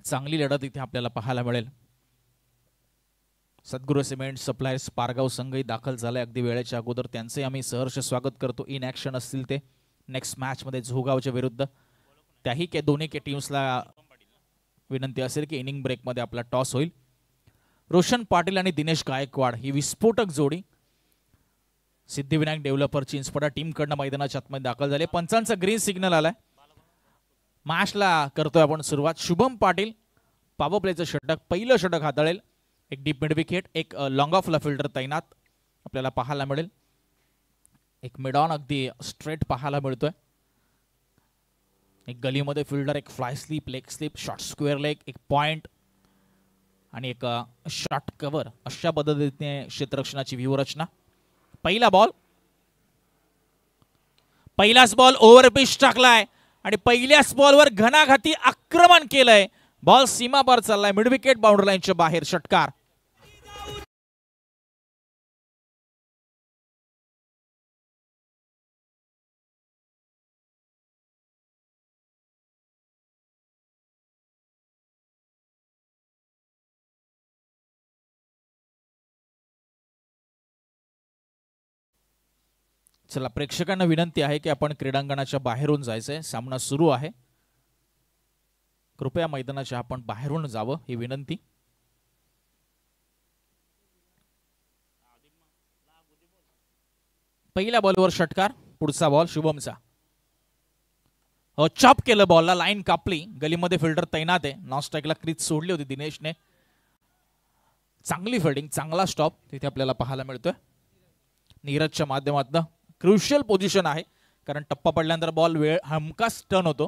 चांगली लढत इथे आपल्याला पाहायला मिळेल. सद्गुरू सिमेंट सप्लायर्स पारगाव संघही दाखल झालाय अगदी वेळेच्या अगोदर. त्यांचे आम्ही सहर्ष स्वागत करतो. इन ॲक्शन असतील ते नेक्स्ट मॅच मध्ये झोगावच्या विरुद्ध. त्याही के दोन्ही के टीम्सला विनंती असेल की इनिंग ब्रेक मध्ये आपला टॉस होईल. रोशन पाटील आणि दिनेश गायकवाड ही विस्फोटक जोडी सिद्धिविनायक डेव्हलपर चिंचपडा टीम कडनं मैदानाच्या आतमध्ये दाखल झाले. पंचांचा ग्रीन सिग्नल आलाय. मॅचला करतोय आपण सुरुवात. शुभम पाटील पॉवर प्लेचं षटक, पहिलं षटक हाताळेल. एक डीप मिड विकेट, एक लॉंग ऑफला फिल्डर तैनात आपल्याला पाहायला मिळेल. एक मिड ऑन अगदी स्ट्रेट पाहायला मिळतोय. एक गलीमध्ये फिल्डर, एक fly slip, leg slip, short square leg, एक पॉइंट आणि एक शॉर्ट कव्हर. अशा पद्धतीने क्षेत्ररक्षणाची व्यूहरचना. पहिला बॉल, पहिलाच बॉल ओव्हर पिच टाकलाय आणि पहिल्याच बॉलवर घणाघाती आक्रमण केलंय. बॉल सीमापार चाललाय, मिड विकेट बाउंड्री लाईनच्या बाहेर. षटकार. चला, प्रेक्षकांना विनंती आहे की आपण क्रीडांगणाच्या बाहेरून जायचंय. सामना सुरू आहे. कृपया मैदानाच्या आपण बाहेरून जावं ही विनंती. पहिल्या बॉलवर षटकार. पुढचा बॉल शुभमचा. चॉप केलं बॉलला, लाईन कापली. गलीमध्ये फिल्डर तैनात आहे. नॉन स्ट्राईकला क्रीज सोडली होती दिनेशने. चांगली फिल्डिंग, चांगला स्टॉप तिथे आपल्याला पाहायला मिळतोय. नीरजच्या माध्यमातून क्रुशियल पोझिशन आहे, कारण टप्पा पडल्यानंतर बॉल वेळ हमखास टर्न होतो.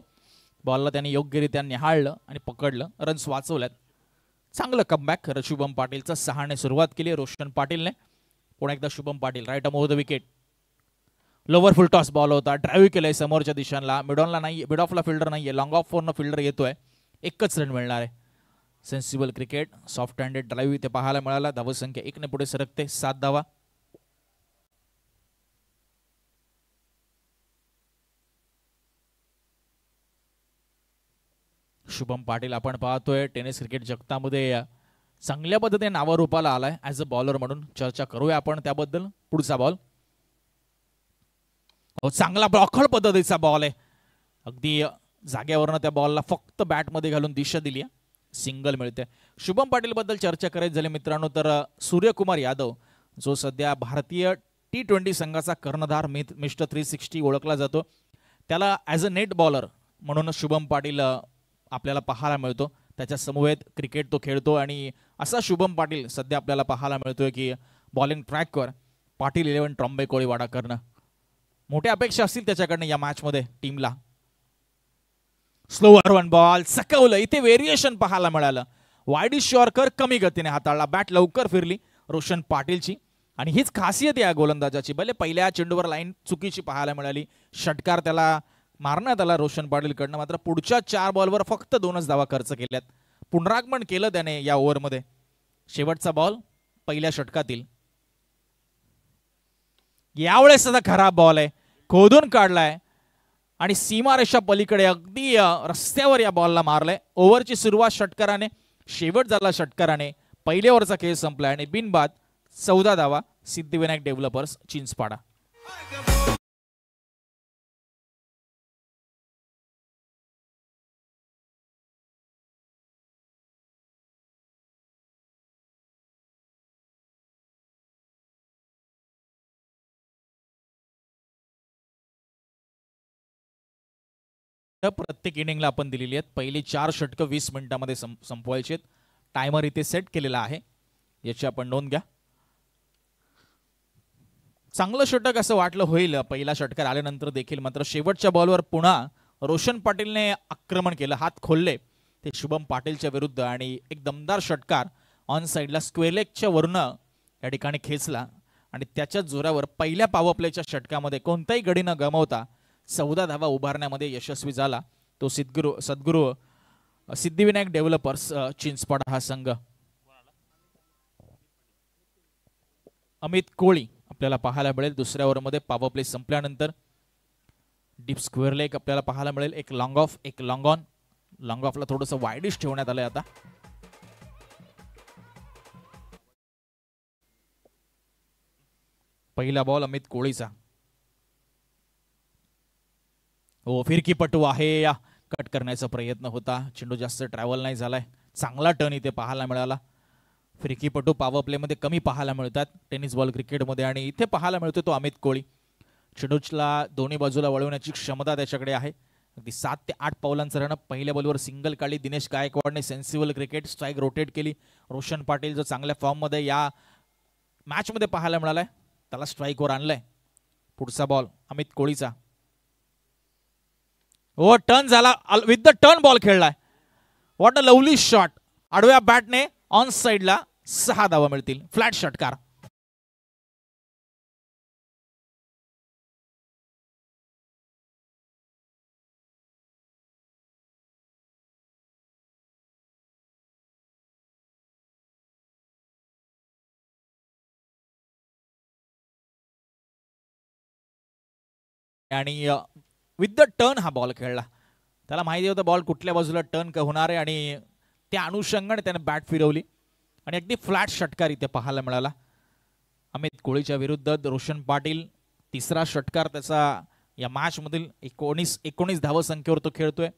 बॉलला त्यांनी योग्यरित्या निहाळलं आणि पकडलं, रन्स वाचवल्यात. चांगलं कमबॅक. शुभम पाटीलचा 6ने सुरुवात केली रोशन पाटीलने. पुन्हा एकदा शुभम पाटील राईट अमोव्ह the wicket. Lower full toss ball होता. ड्राईव्ह केलंय समोरच्या दिशांना. मिडॉनला नाही, मिड ऑफला फिल्डर नाहीये. लॉंग ऑफ फोरनं फिल्डर येतोय. एकच रन मिळणार आहे. Sensible cricket. Soft handed drive इथे पाहायला मिळाला. धावसंख्या 1ने पुढे सरकते. 7 धावा. शुभम पाटील आपण पाहतोय टेनिस क्रिकेट जगतामध्ये चांगल्या पद्धतीने नावारूपाला आलाय ॲज अ बॉलर म्हणून. चर्चा करूया आपण त्याबद्दल. पुढचा बॉल. चांगला ब्लॉकड पद्धतीचा बॉल आहे. अगदी जाग्यावरनं त्या बॉलला फक्त बॅटमध्ये घालून दिशा दिली. सिंगल मिळते. शुभम पाटील बद्दल चर्चा करायची झाली मित्रांनो तर सूर्यकुमार यादव, जो सध्या भारतीय T20 संघाचा कर्णधार, मिस्टर 360 ओळखला जातो, त्याला ॲज अ नेट बॉलर म्हणून शुभम पाटील आपल्याला पाहायला मिळतो. त्याच्या समवेत क्रिकेट तो खेळतो आणि असा शुभम पाटील सध्या आपल्याला पाहायला मिळतोय की बॉलिंग ट्रॅकवर पाटील 11 ट्रॉम्बे कोळीवाडा करणं. मोठ्या अपेक्षा असतील त्याच्याकडनं या मॅचमध्ये टीमला. स्लोअर वन बॉल सकवलं. इथे व्हेरिएशन पाहायला मिळालं. वाईडिश यॉर्कर कमी गतीने हाताळला. बॅट लवकर फिरली रोशन पाटीलची आणि हीच खासियत आहे या गोलंदाजाची. भले पहिल्या चेंडूवर लाईन चुकीची पाहायला मिळाली. षटकार त्याला मारण्यात आला रोशन पाटीलकडनं. मात्र पुढच्या 4 बॉलवर फक्त 2च धावा खर्च केल्यात. पुनरागमन केलं त्याने या ओव्हरमध्ये. शेवटचा बॉल पहिल्या षटकातील. यावेळेस सुद्धा खराब बॉल आहे. खोदून काढलाय आणि सीमारेषा पलीकडे अगदी रस्त्यावर या बॉलला मारलंय. ओव्हरची सुरुवात षटकाराने, शेवट झाला षटकाराने. पहिल्या ओव्हरचा खेळ संपला आणि बिनबाद 14 धावा. सिद्धिविनायक डेव्हलपर्स चिंचपाडा. प्रत्येक इनिंगला आपण दिलेली आहेत. पहिली 4 षटकं 20 मिनिटांमध्ये संपवायची आहेत. टायमर इथे सेट केलेला आहे, याची आपण नोंद घ्या. चांगलं षटक असं वाटलं होईल पहिला षटकार आल्यानंतर देखील. मात्र शेवटच्या बॉलवर पुन्हा रोशन पाटीलने आक्रमण केलं. हात खोलले ते शुभम पाटीलच्या विरुद्ध आणि एक दमदार षटकार ऑन साईडला स्क्वेअर लेगच्या वरून या ठिकाणी खेचला आणि त्याच्या जोरावर पहिल्या पॉवर प्लेच्या षटकामध्ये कोणताही गडी न गमावता 14 धावा उभारण्यामध्ये यशस्वी झाला तो सद्गुरू सिद्धिविनायक डेव्हलपर्स चिंचपाडा हा संघ. अमित कोळी आपल्याला पाहायला मिळेल दुसऱ्या ओव्हरमध्ये. पॉवर प्ले संपल्यानंतर डीप स्क्वेअर लेग आपल्याला पाहायला मिळेल. एक लॉंग ऑफ, एक लॉंग ऑन. लॉंग ऑफला थोडंसं वाईडिश ठेवण्यात आलंय आता. पहिला बॉल अमित कोळीचा. हो, फिरकीपटू आहे, कट करण्याचा प्रयत्न होता. चेंडू जास्त ट्रॅव्हल नाही झालाय. चांगला टर्न इथे पाहायला मिळाला. फिरकीपटू पॉवर प्ले मध्ये कमी पाहायला मिळतात टेनिस बॉल क्रिकेटमध्ये, आणि इथे पाहायला मिळतो तो अमित कोळी. चेंडूला दोन्ही बाजूला वळवण्याची क्षमता त्याच्याकडे आहे. अगदी 7 ते 8 पावलांचं रन. पहिल्या बॉलवर सिंगल काढली दिनेश गायकवाडने. सेन्सिबल क्रिकेट, स्ट्राईक रोटेट केली. रोशन पाटील जो चांगल्या फॉर्म मध्ये या मॅच मध्ये पाहायला मिळालाय, त्याला स्ट्राईकवर आणलंय. पुढचा बॉल अमित कोळीचा. हो, टर्न झाला, विथ द टर्न बॉल खेळलाय. What a lovely shot. आडव्या बॅटने ऑन साइडला 6 धावा मिळतील. फ्लॅट षटकार. आणि विथ द टर्न हा बॉल खेळला. त्याला माहिती होतं बॉल कुठल्या बाजूला टर्न होणार आहे, आणि त्या अनुषंगाने त्याने बॅट फिरवली आणि अगदी फ्लॅट षटकार इथे पाहायला मिळाला. अमित कोळीच्या विरुद्ध रोशन पाटील. तिसरा षटकार त्याचा या मॅच मधील 19 धावसंख्येवर तो खेळतोय.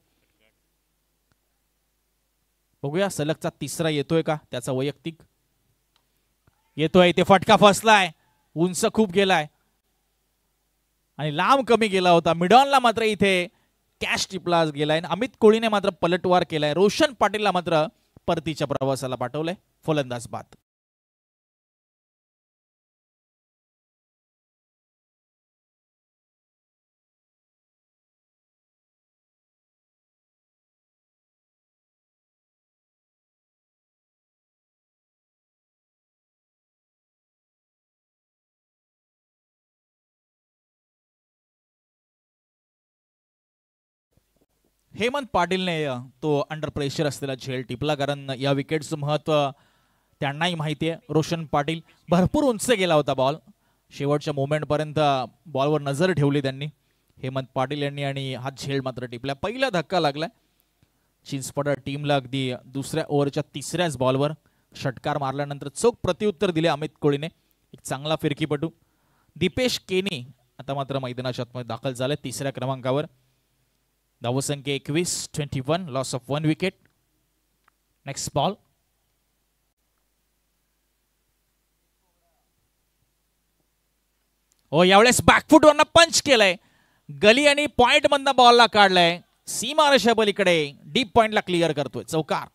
बघूया सलगचा तिसरा येतोय का त्याचा वैयक्तिक. येतोय. इथे फटका फसलाय. उंच खूप गेलाय आणि लांब कमी गेला होता. मिडॉनला मात्र इथे कॅश टिपला गेलाय. अमित कोळीने मात्र पलटवार केलाय. रोशन पाटीलला मात्र परतीच्या प्रवासाला पाठवलंय. फलंदाज बाद. हेमंत पाटीलने तो अंडर प्रेशर असलेला झेल टिपला, कारण या विकेटचं महत्व त्यांनाही माहिती आहे. रोशन पाटील भरपूर उंच गेला होता बॉल. शेवटच्या मोमेंट पर्यंत बॉलवर नजर ठेवली त्यांनी हेमंत पाटील यांनी, आणि हा झेल मात्र टिपला. पहिला धक्का लागलाय चिंचपडा टीमला. अगदी दुसऱ्या ओव्हरच्या तिसऱ्याच बॉलवर षटकार मारल्यानंतर चोख प्रत्युत्तर दिले अमित कोळीने. एक चांगला फिरकीपटू दीपेश केनी आता मात्र मैदानाच्या आतमध्ये दाखल झाले तिसऱ्या क्रमांकावर. धावसंख्या 21, loss of 1 wicket. Next ball. हो, यावेळेस बॅकफुट वरनं पंच केलंय. गली आणि पॉइंट मधनं बॉलला काढलाय. सीमारेषा पलीकडे डीप पॉइंटला क्लिअर करतोय. चौकार.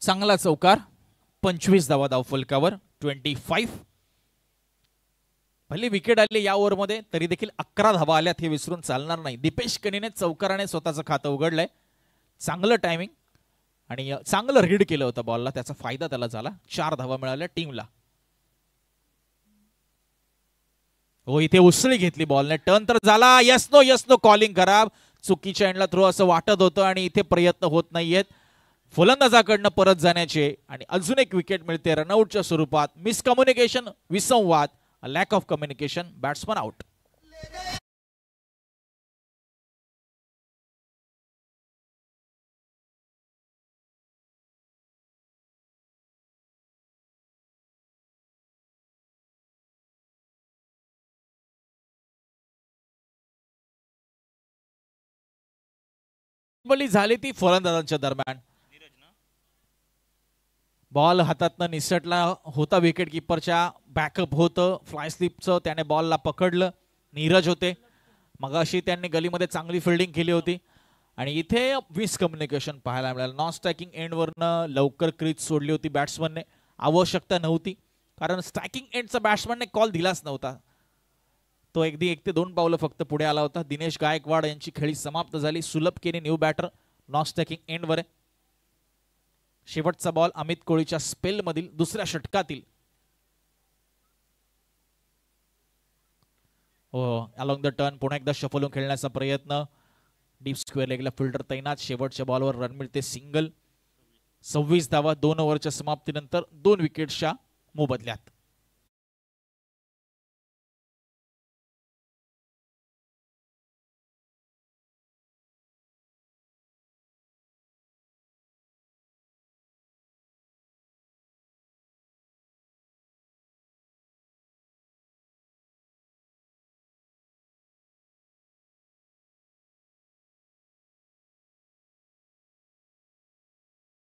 चांगला चौकार. 25 धावा धावफलकावर. 25. पहिली विकेट आली या ओव्हरमध्ये, तरी देखील 11 धावा आल्यात हे विसरून चालणार नाही. दीपेश कनीने चौकाराने स्वतःचं खातं उघडलंय. चांगलं टायमिंग आणि चांगलं रीड केलं होतं बॉलला, त्याचा फायदा त्याला झाला. 4 धावा मिळाल्या टीमला. हो, इथे उसळी घेतली बॉलने. टर्न तर झाला. यस नो कॉलिंग खराब. चुकीच्या एंडला थ्रो असं वाटत होतं, आणि इथे प्रयत्न होत नाहीयेत फलंदाजाकडनं परत जाण्याचे, आणि अजून एक विकेट मिळते रनआउटच्या स्वरूपात. मिसकम्युनिकेशन, विसंवाद, lack of communication, batsman out. झाली ती फलंदाजांच्या दरम्यान. बॉल हातातनं निसटला होता. विकेट किपरच्या बॅकअप होतं फ्लाय स्लिपचं, त्याने बॉलला पकडलं. नीरज होते मगाशी, त्यांनी गलीमध्ये चांगली फिल्डिंग केली होती, आणि इथे मिसकम्युनिकेशन पाहायला मिळालं. नॉन स्ट्रायकिंग एंडवरनं लवकर क्रीज सोडली होती बॅट्समनने. आवश्यकता नव्हती, कारण स्ट्रायकिंग एंडचा बॅट्समनने कॉल दिलाच नव्हता. तो अगदी 1 ते 2 पावलं फक्त पुढे आला होता. दिनेश गायकवाड यांची खेळी समाप्त झाली. सुलभ केने न्यू बॅटर नॉन स्ट्रायकिंग एंडवर आहे. शेवटचा बॉल अमित कोळीच्या स्पेल मधील दुसऱ्या षटकातील. हो, अलॉंग द टर्न पुन्हा एकदा शफल खेळण्याचा प्रयत्न. डीप स्क्वेअर लेगला फिल्डर तैनात. शेवटच्या बॉलवर रन मिळते सिंगल. 26 धावा 2 ओव्हरच्या समाप्तीनंतर 2 विकेट्सच्या मोबदल्यात.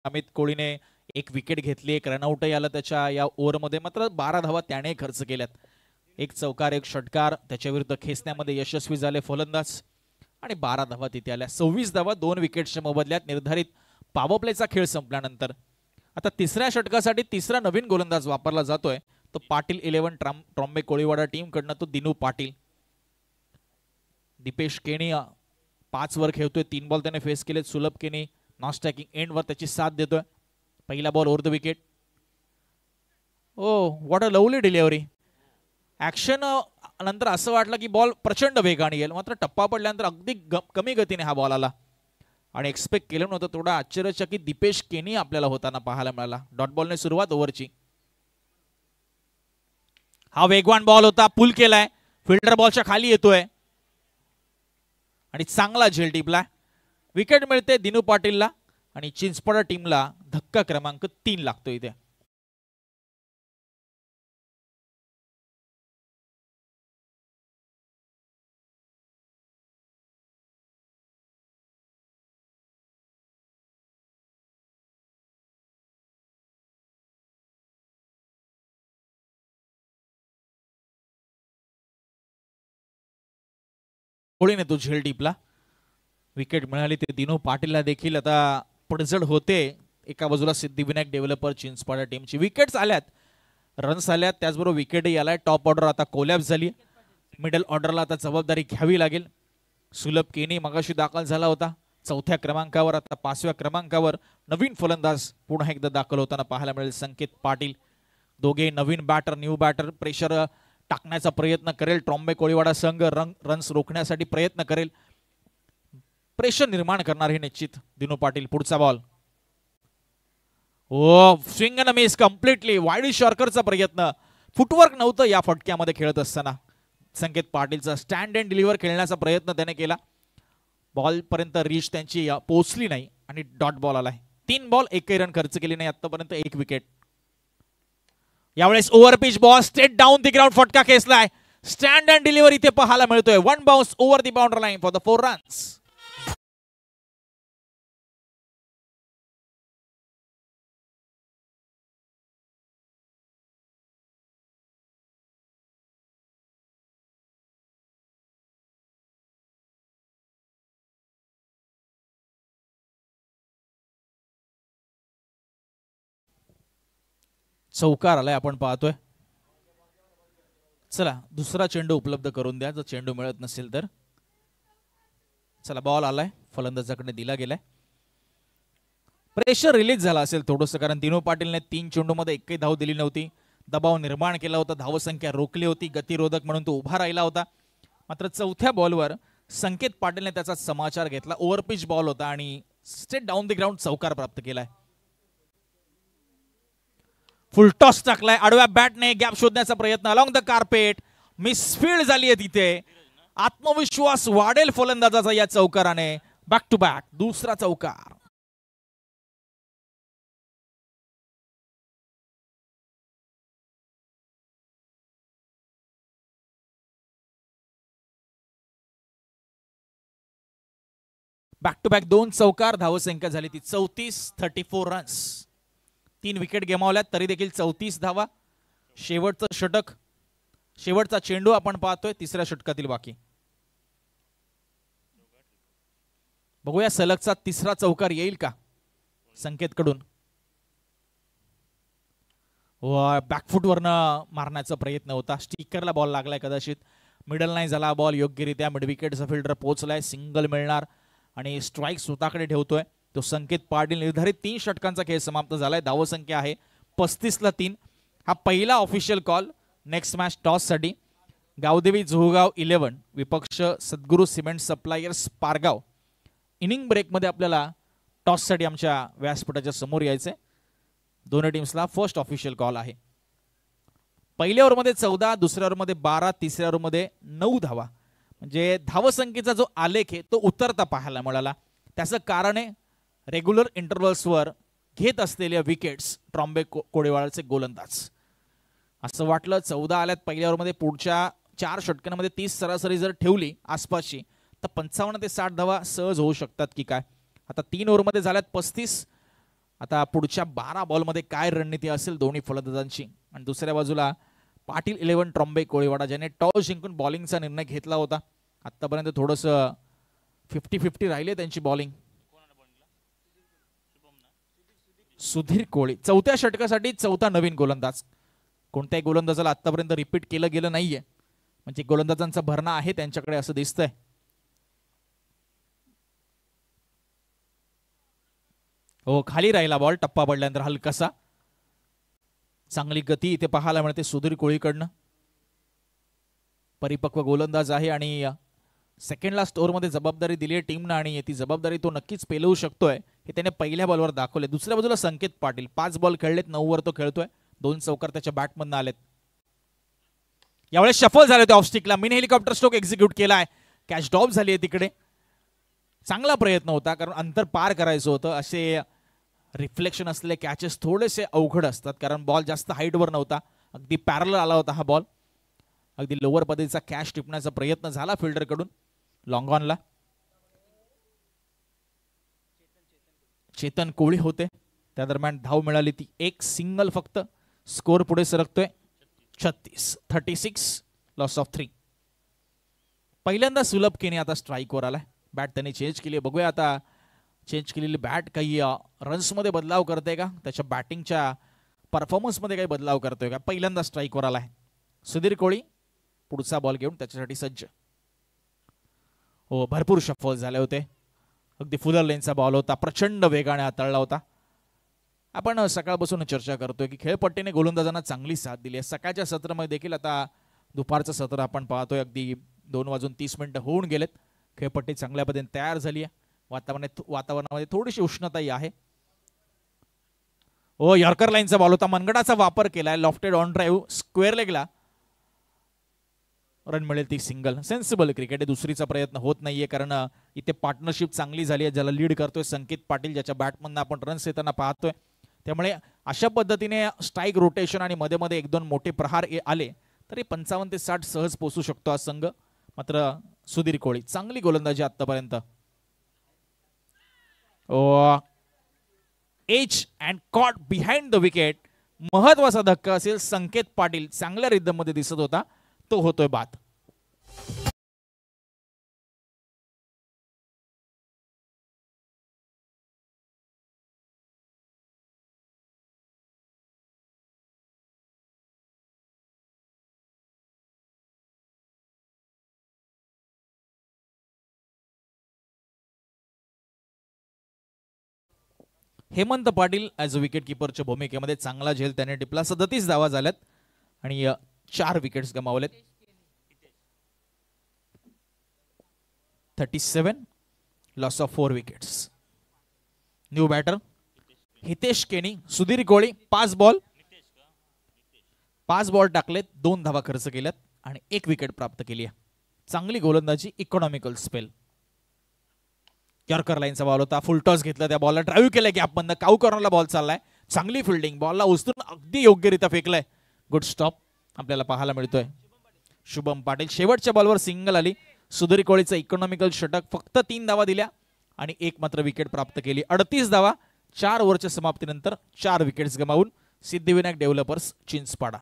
अमित कोळीने 1 विकेट घेतली, 1 रनआउटही आला त्याच्या या ओव्हरमध्ये. मात्र 12 धावा त्याने खर्च केल्यात. 1 चौकार 1 षटकार त्याच्या विरुद्ध खेचण्यामध्ये यशस्वी झाले फलंदाज आणि 12 धावा तिथे आल्या. 26 धावा 2 विकेट्सच्या मोबदल्यात. निर्धारित पॉवर प्लेचा खेळ संपल्यानंतर आता तिसऱ्या षटकासाठी तिसरा नवीन गोलंदाज वापरला जातोय. तो पाटील 11 ट्रॉम्बे कोळीवाडा टीम कडनं तो दिनू पाटील. दीपेश केनी 5 वर खेळतोय. 3 बॉल त्याने फेस केलेत. सुलभ केनी नॉन स्ट्रायकिंग एंड वर त्याची साथ देतोय. पहिला ball over the wicket. Oh what a lovely delivery. Action नंतर असं वाटलं की बॉल प्रचंड वेगाने येईल, मात्र टप्पा पडल्यानंतर अगदी कमी गतीने हा बॉल आला आणि एक्सपेक्ट केलं नव्हतं. थोडा आश्चर्यचकित दीपेश केनी आपल्याला होताना पाहायला मिळाला. डॉट बॉलने सुरुवात ओव्हरची. हा वेगवान बॉल होता, पुल केलाय, फिल्डर बॉलच्या खाली येतोय आणि चांगला झेल टिपला. विकेट मिळते दिनू पाटीलला आणि चिंचपडा टीमला धक्का क्रमांक 3 लागतो इथे. कोळीने तो झेल टिपला. विकेट मिळाली ते दिनू पाटीलला देखील आता पडझड होते. एका बाजूला सिद्धिविनायक डेव्हलपर चिंचपाडा टीमची विकेट्स आल्यात, रन्स आल्यात, त्याचबरोबर विकेटही आलाय. टॉप ऑर्डर आता कोलॅप्स झाली. मिडल ऑर्डरला आता जबाबदारी घ्यावी लागेल. सुलभ केनी मगाशी दाखल झाला होता 4थ्या क्रमांकावर. आता 5व्या क्रमांकावर नवीन फलंदाज पुन्हा एकदा दाखल होताना पाहायला मिळेल संकेत पाटील. दोघे नवीन बॅटर, न्यू बॅटर. प्रेशर टाकण्याचा प्रयत्न करेल ट्रॉम्बे कोळीवाडा संघ. रन्स रोखण्यासाठी प्रयत्न करेल. प्रेशर निर्माण करणार हे निश्चित दिनू पाटील. पुढचा ball. Oh swing and miss completely. Wide शॉर्करचा प्रयत्न. फुटवर्क नव्हतं या फटक्यामध्ये खेळत असताना. संकेत पाटीलचा स्टँड अँड डिलिव्हर खेळण्याचा प्रयत्न त्याने केला. बॉल पर्यंत रीच त्यांची पोहोचली नाही आणि डॉट बॉल आलाय. 3 बॉल 1 रन खर्च केली नाही आतापर्यंत. 1 विकेट. यावेळेस over pitch ball straight down the ground फटका खेचलाय. स्टँड अँड डिलिव्हर इथे पाहायला मिळतोय. 1 bounce over the boundary line for the 4 runs. चौकार आलाय आपण पाहतोय. चला दुसरा चेंडू उपलब्ध करून द्या जर चेंडू मिळत नसेल तर. चला बॉल आलाय, फलंदाजाकडे दिला गेलाय. प्रेशर रिलीज झाला असेल थोडंसं, कारण दिनू पाटीलने 3 चेंडूमध्ये एकही धाव दिली नव्हती. दबाव निर्माण केला होता, धावसंख्या रोखली होती, गतिरोधक म्हणून तो उभा राहिला होता. मात्र 4थ्या बॉलवर संकेत पाटीलने त्याचा समाचार घेतला. ओव्हरपिच बॉल होता आणि स्ट्रेट डाऊन द ग्राउंड चौकार प्राप्त केलाय. फुल टॉस टाकलाय आडव्या बॅटने. गॅप शोधण्याचा प्रयत्न अलॉंग द कार्पेट. मिसफील्ड झाली आहे तिथे. आत्मविश्वास वाढेल फलंदाजाचा या चौकाराने. बॅक टू बॅक दुसरा चौकार. बॅक टू बॅक 2 चौकार. धावसंख्या झाली ती 34. 34 रन्स. 3 विकेट गमावल्यात तरी देखील 34 धावा. शेवटचं षटक, शेवटचा चेंडू आपण पाहतोय तिसऱ्या षटकातील बाकी. बघूया सलगचा तिसरा चौकार येईल का संकेत कडून. बॅकफुट वरनं मारण्याचा प्रयत्न होता. स्टिकरला बॉल लागलाय कदाचित. मिडल नाही झाला बॉल योग्यरित्या. मिड विकेटचा फिल्डर पोहोचलाय. सिंगल मिळणार आणि स्ट्राईक स्वतःकडे ठेवतोय तो संकेत पाटील. निर्धारित 3 षटकांचा खेळ समाप्त झालाय. धावसंख्या आहे 35ला 3. हा पहिला official call next match toss साठी. गावदेवी जोहगाव 11 विपक्ष सद्गुरू सिमेंट सप्लायर्स पारगाव इनिंग ब्रेकमध्ये आपल्याला टॉससाठी आमच्या व्यासपीठाच्या समोर यायचंय. दोन्ही टीम्सला फर्स्ट ऑफिशियल कॉल आहे. पहिल्या ओव्हरमध्ये 14, दुसऱ्या ओव्हरमध्ये 12, तिसऱ्या ओव्हरमध्ये 9 धावा. म्हणजे धावसंख्येचा जो आलेख आहे तो उतरता पाहायला मिळाला. त्याचं कारण आहे रेग्युलर इंटरव्हल्सवर घेत असलेल्या विकेट्स ट्रॉम्बे कोळीवाडाचे गोलंदाज. असं वाटलं 14 आल्यात पहिल्या ओव्हरमध्ये, पुढच्या 4 षटकांमध्ये 30 सरासरी जर ठेवली आसपासची तर 55 ते 60 धावा सहज होऊ शकतात की काय. आता 3 ओव्हरमध्ये झाल्यात 35. आता पुढच्या 12 बॉलमध्ये काय रणनीती असेल दोन्ही फलंदाजांची. आणि दुसऱ्या बाजूला पाटील 11 ट्रॉम्बे कोळीवाडा ज्याने टॉस जिंकून बॉलिंगचा निर्णय घेतला होता. आतापर्यंत थोडंसं 50-50 राहिले त्यांची बॉलिंग. सुधीर कोळी चौथ्या षटकासाठी चौथा नवीन गोलंदाज. कोणत्याही गोलंदाजाला आतापर्यंत रिपीट केलं गेलं नाहीये, म्हणजे गोलंदाजांचा भरणा आहे त्यांच्याकडे असं दिसतंय. हो, खाली राहिला बॉल टप्पा पडल्यानंतर हलकासा. चांगली गती इथे पाहायला मिळते सुधीर कोळीकडनं. परिपक्व गोलंदाज आहे आणि सेकंड लास्ट ओव्हरमध्ये जबाबदारी दिली आहे टीमनं आणि ती जबाबदारी तो नक्कीच पेलवू शकतोय हे त्याने पहिल्या बॉलवर दाखवले. दुसऱ्या बाजूला संकेत पाटील 5 बॉल खेळलेत, 9 वर तो खेळतोय. 2 चौकार त्याच्या बॅटमधनं आलेत. यावेळेस शफल झाले होते ऑफस्टिकला. मिनी हेलिकॉप्टर स्ट्रोक एक्झिक्यूट केलाय. कॅच ड्रॉप झाली आहे तिकडे. चांगला प्रयत्न होता कारण अंतर पार करायचं होतं. असे रिफ्लेक्शन असलेले कॅचेस थोडेसे अवघड असतात कारण बॉल जास्त हाईटवर नव्हता, अगदी पॅरलर आला होता हा बॉल. अगदी लोअर पद्धतीचा कॅच टिपण्याचा प्रयत्न झाला फिल्डरकडून. लॉंग ऑनला चेतन कोळी होते. त्या दरम्यान धाव मिळाली ती एक सिंगल फक्त. स्कोर पुढे सरकतोय 36 लॉस ऑफ 3. पहिल्यांदा सुलभ केने आता स्ट्राईकवर आलाय. बॅट त्यांनी चेंज केली. बघूया आता चेंज केलेली बॅट काही रन्समध्ये बदलाव करते का, त्याच्या बॅटिंगच्या परफॉर्मन्समध्ये काही बदलाव करतोय का. पहिल्यांदा स्ट्राईकवर आलाय सुधीर कोळी. पुढचा बॉल घेऊन त्याच्यासाठी सज्ज. हो, भरपूर शफल झाले होते. अगदी फुलर लेनचा बॉल होता, प्रचंड वेगाने हाताळला होता. आपण सकाळपासून चर्चा करतोय की खेळपट्टीने गोलंदाजांना चांगली साथ दिली आहे. सकाळच्या सत्रामध्ये देखील आता दुपारचं सत्र आपण पाहतोय. अगदी 2:30 होऊन गेलेत. खेळपट्टी चांगल्या पद्धतीने तयार झाली आहे. वातावरणामध्ये थोडीशी उष्णताही आहे. हो, यॉर्कर लाईनचा बॉल होता. मनगडाचा वापर केलाय. लॉफ्टेड ऑन ड्राईव्ह स्क्वेअर लेगला रन मिळेल ती सिंगल. सेन्सिबल क्रिकेट आहे. दुसरीचा प्रयत्न होत नाहीये कारण इथे पार्टनरशिप चांगली झाली आहे. ज्याला लीड करतोय संकेत पाटील, ज्याच्या बॅटमधनं आपण रन्स येताना पाहतोय. त्यामुळे अशा पद्धतीने स्ट्राईक रोटेशन आणि मध्ये मध्ये 1-2 मोठे प्रहार आले तरी 55 ते 60 सहज पोहोचू शकतो हा संघ. मात्र सुधीर कोळी चांगली गोलंदाजी आतापर्यंत. Edge and caught behind the wicket. महत्वाचा धक्का असेल. संकेत पाटील चांगल्या रिदम मध्ये दिसत होता, तो होतोय बाद. Hemant Patil as a wicket किपरच्या भूमिकेमध्ये चांगला झेल त्याने टिपला. 37 धावा झाल्यात आणि 4 विकेट्स गमावलेत. 37 loss of 4 wickets. New batter Hitesh Keni. Sudhir Koli 5 ball टाकलेत, 2 धावा खर्च केल्यात आणि 1 विकेट प्राप्त केली आहे. चांगली गोलंदाजी, इकॉनॉमिकल स्पेल. यॉर्कर लाईनचा बॉल होता. फुल टॉस घेतला. त्या बॉलला ड्राईव्ह केलाय गॅपमधनं. काऊ कॉर्नरला बॉल चाललाय. चांगली फिल्डिंग. बॉलला उचलून अगदी योग्यरित्या फेकलाय. गुड स्टॉप आपल्याला पाहायला मिळतोय. शुभम पाटील शेवटच्या बॉलवर सिंगल आली. सुधीर कोळीचं इकॉनॉमिकल षटक. फक्त 3 धावा दिल्या आणि 1 मात्र विकेट प्राप्त केली. 38 धावा 4 ओव्हरच्या समाप्तीनंतर 4 विकेट्स गमावून सिद्धिविनायक डेव्हलपर्स चिंचपाडा.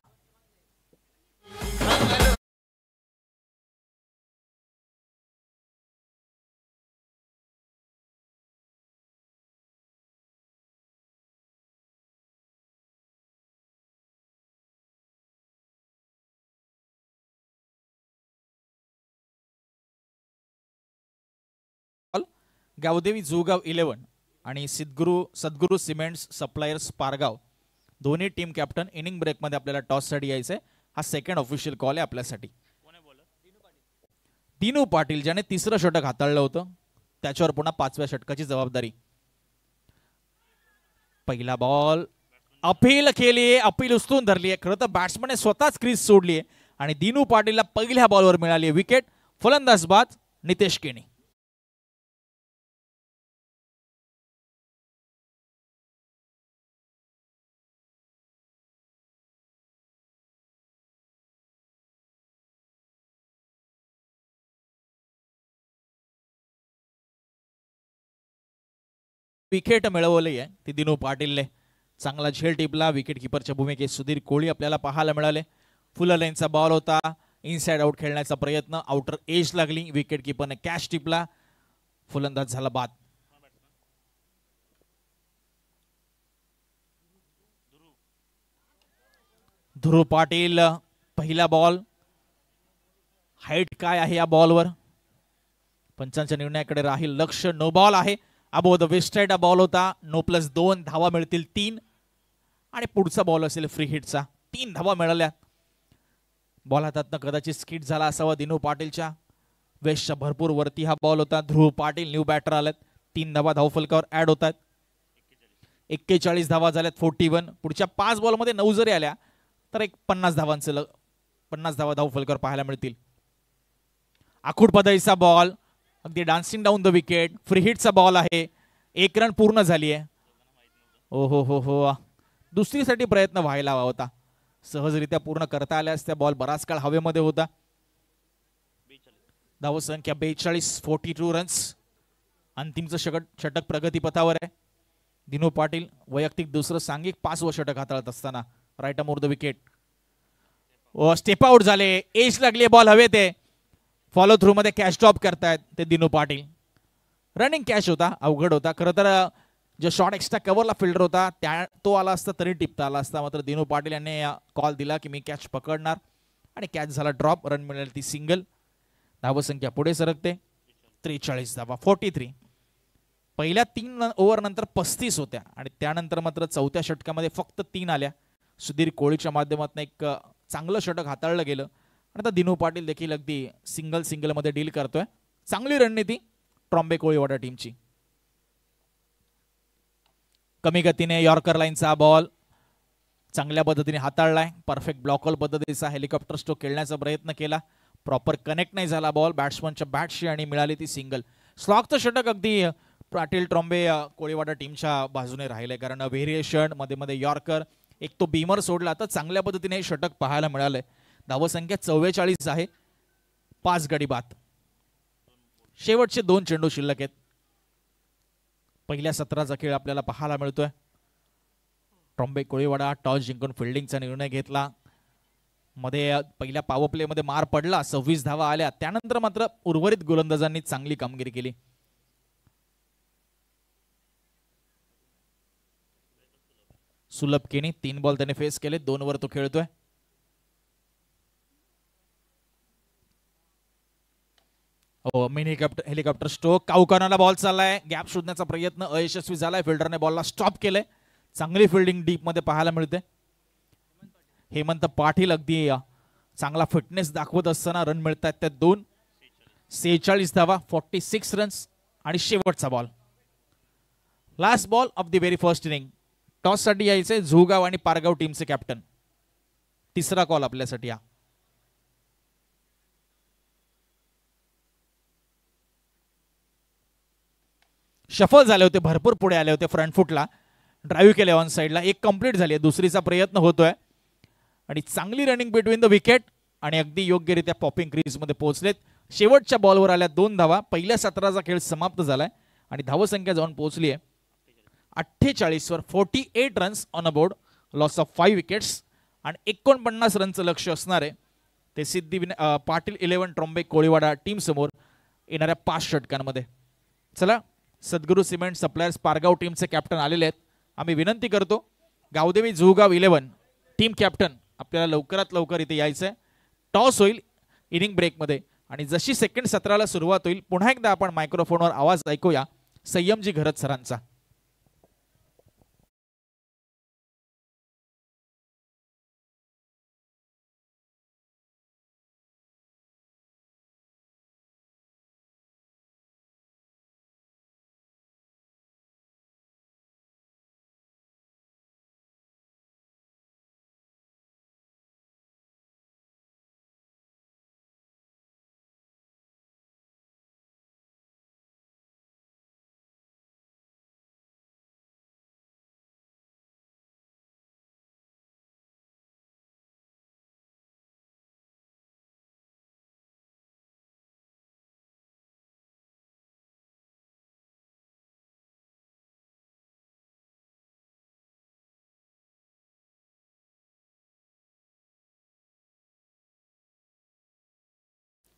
गावदेवी जोगाव 11 आणि सद्गुरू सिमेंट्स सप्लायर्स पारगाव दोन्ही टीम कॅप्टन. इनिंग ब्रेक मध्ये आपल्याला टॉस साठी यायचंय. हा सेकंड ऑफिशियल कॉल आहे आपल्यासाठी. दिनू पाटील ज्याने 3रं षटक हाताळलं होतं त्याच्यावर पुन्हा 5व्या षटकाची जबाबदारी. पहिला बॉल अपील केली, अपील उचलून धरली आहे. खरं तर बॅट्समनने स्वतःच क्रीज सोडली आहे आणि दिनू पाटीलला पहिल्या बॉलवर मिळाली विकेट. फलंदाज बाद नितेश केणी. विकेट मिळवली आहे ती दिनू पाटीलने. चांगला झेल टिपला. विकेट किपरच्या भूमिकेत सुधीर कोळी आपल्याला पाहायला मिळाले. फुल लाईनचा बॉल होता. इनसाइड आउट खेळण्याचा प्रयत्न, आउटर एज लागली. विकेट किपरने कॅच टिपला. फलंदाज झाला बाद. ध्रुव पाटील पहिला बॉल. हाईट काय आहे या बॉलवर? पंचांच्या निर्णयाकडे राहील लक्ष. नो बॉल आहे. अबो द वेस्टाईड बॉल होता. नो +2 धावा मिळतील 3 आणि पुढचा बॉल असेल फ्री हिटचा. 3 धावा मिळाल्या. बॉल हातातनं कदाचित स्किट झाला असावा दिनू पाटीलच्या. वेस्टच्या भरपूर वरती हा बॉल होता. ध्रुव पाटील न्यू बॅटर आलेत. 3 धावा धावफलकावर ऍड होतात. 41 धावा झाल्यात 41. पुढच्या 5 बॉलमध्ये 9 जरी आल्या तर एक 50 धावांचं 50 धावा धावफलकावर पाहायला मिळतील. आखूड पदाईचा बॉल अगदी dancing down the wicket. Free हिटचा बॉल आहे. 1 रन पूर्ण झाली आहे. ओ हो हो हो, दुसरीसाठी प्रयत्न व्हायला हवा होता. सहजरित्या पूर्ण करता आल्या असत्या. बॉल बराच काळ हवेमध्ये होता. धावसंख्या 42, 42 रन्स. अंतिमचं षटक प्रगतीपथावर आहे. दिनू पाटील वैयक्तिक दुसरं सांघिक 5वं षटक हाताळत असताना right arm over the wicket. Step out झाले. एज लागली. बॉल हवेत आहे. फॉलो थ्रू मध्ये कॅच ड्रॉप करतायत ते दिनू पाटील. रनिंग कॅच होता. अवघड होता खरं तर. जो शॉट एक्स्ट्रा कव्हरला फिल्डर होता तो आला असता तरी टिपता आला असता. मात्र दिनू पाटील यांनी कॉल दिला की मी कॅच पकडणार आणि कॅच झाला ड्रॉप. रन मिळाली ती सिंगल. धावसंख्या पुढे सरकते. 43 धावा 43. पहिल्या 3 ओव्हर नंतर 35 होत्या आणि त्यानंतर मात्र 4थ्या षटकामध्ये फक्त 3 आल्या. सुधीर कोळीच्या माध्यमातून एक चांगलं षटक हाताळलं गेलं आणि आता दिनू पाटील देखील अगदी सिंगल मध्ये डील करतोय. चांगली रणनीती ट्रॉम्बे कोळीवाडा टीमची. कमी गतीने यॉर्कर लाईनचा बॉल चांगल्या पद्धतीने हाताळलाय. परफेक्ट ब्लॉकल पद्धतीचा हेलिकॉप्टर स्ट्रोक खेळण्याचा प्रयत्न केला. प्रॉपर कनेक्ट नाही झाला बॉल बॅट्समनच्या बॅटशी आणि मिळाली ती सिंगल. स्लॉगचं षटक अगदी पाटील ट्रॉम्बे कोळीवाडा टीमच्या बाजूने राहिलंय कारण व्हेरिएशन मध्ये मध्ये यॉर्कर एक तो बीमर सोडला तर चांगल्या पद्धतीने हे षटक पाहायला मिळालंय. धावसंख्या 44 आहे. 5 गडी बाद. शेवटचे 2 चेंडू शिल्लक आहेत. पहिल्या सत्राचा खेळ आपल्याला पाहायला मिळतोय. ट्रॉम्बे कोळीवाडा टॉस जिंकून फिल्डिंगचा निर्णय घेतला. मध्ये पहिल्या पॉवर प्ले मध्ये मार पडला. 26 धावा आल्या. त्यानंतर मात्र उर्वरित गोलंदाजांनी चांगली कामगिरी केली. सुलभ केनी 3 बॉल त्याने फेस केले. 2 वर तो खेळतोय. Mini helicopter stroke. काऊकानाला बॉल चाललाय. गॅप शोधण्याचा प्रयत्न अयशस्वी झालाय. फिल्डरने बॉलला स्टॉप केलंय. चांगली फिल्डिंग डीप मध्ये पाहायला मिळते. हेमंत पाटील अगदी चांगला फिटनेस दाखवत असताना रन मिळतात त्या 2. 46 धावा 46 रन्स आणि शेवटचा ball. Last ball of the very first inning. Toss साठी यायचे झुगाव आणि पारगाव टीमचे कॅप्टन. तिसरा कॉल आपल्यासाठी हा. शफल झाले होते. भरपूर पुढे आले होते. फ्रंट फुटला ड्राईव्ह केले ऑन साईडला. एक कंप्लीट झाली. दुसरीचा प्रयत्न होतोय आणि चांगली रनिंग बिटवीन द विकेट आणि अगदी योग्यरित्या पॉपिंग क्रीज मध्ये पोहोचलेत. शेवटच्या बॉलवर आल्या 2 धावा. पहिल्या सत्राचा खेळ समाप्त झालाय आणि धावसंख्या जाऊन पोहोचली आहे 48 वर. 48 runs on a board. Loss of 5 wickets आणि 49 रनचं लक्ष असणार आहे ते सिद्धी पाटील 11 ट्रॉम्बे कोळीवाडा टीम समोर येणाऱ्या 5 षटकांमध्ये. चला, सद्गुरू सिमेंट सप्लायर्स पारगाव टीमचे कॅप्टन आलेले आहेत. आम्ही विनंती करतो गावदेवी झुगाव 11 टीम कॅप्टन आपल्याला लवकरात लवकर इथे यायचंय. टॉस होईल इनिंग ब्रेकमध्ये आणि जशी सेकंड सत्राला सुरुवात होईल पुन्हा एकदा आपण मायक्रोफोनवर आवाज ऐकूया संयमजी घरत सरांचा.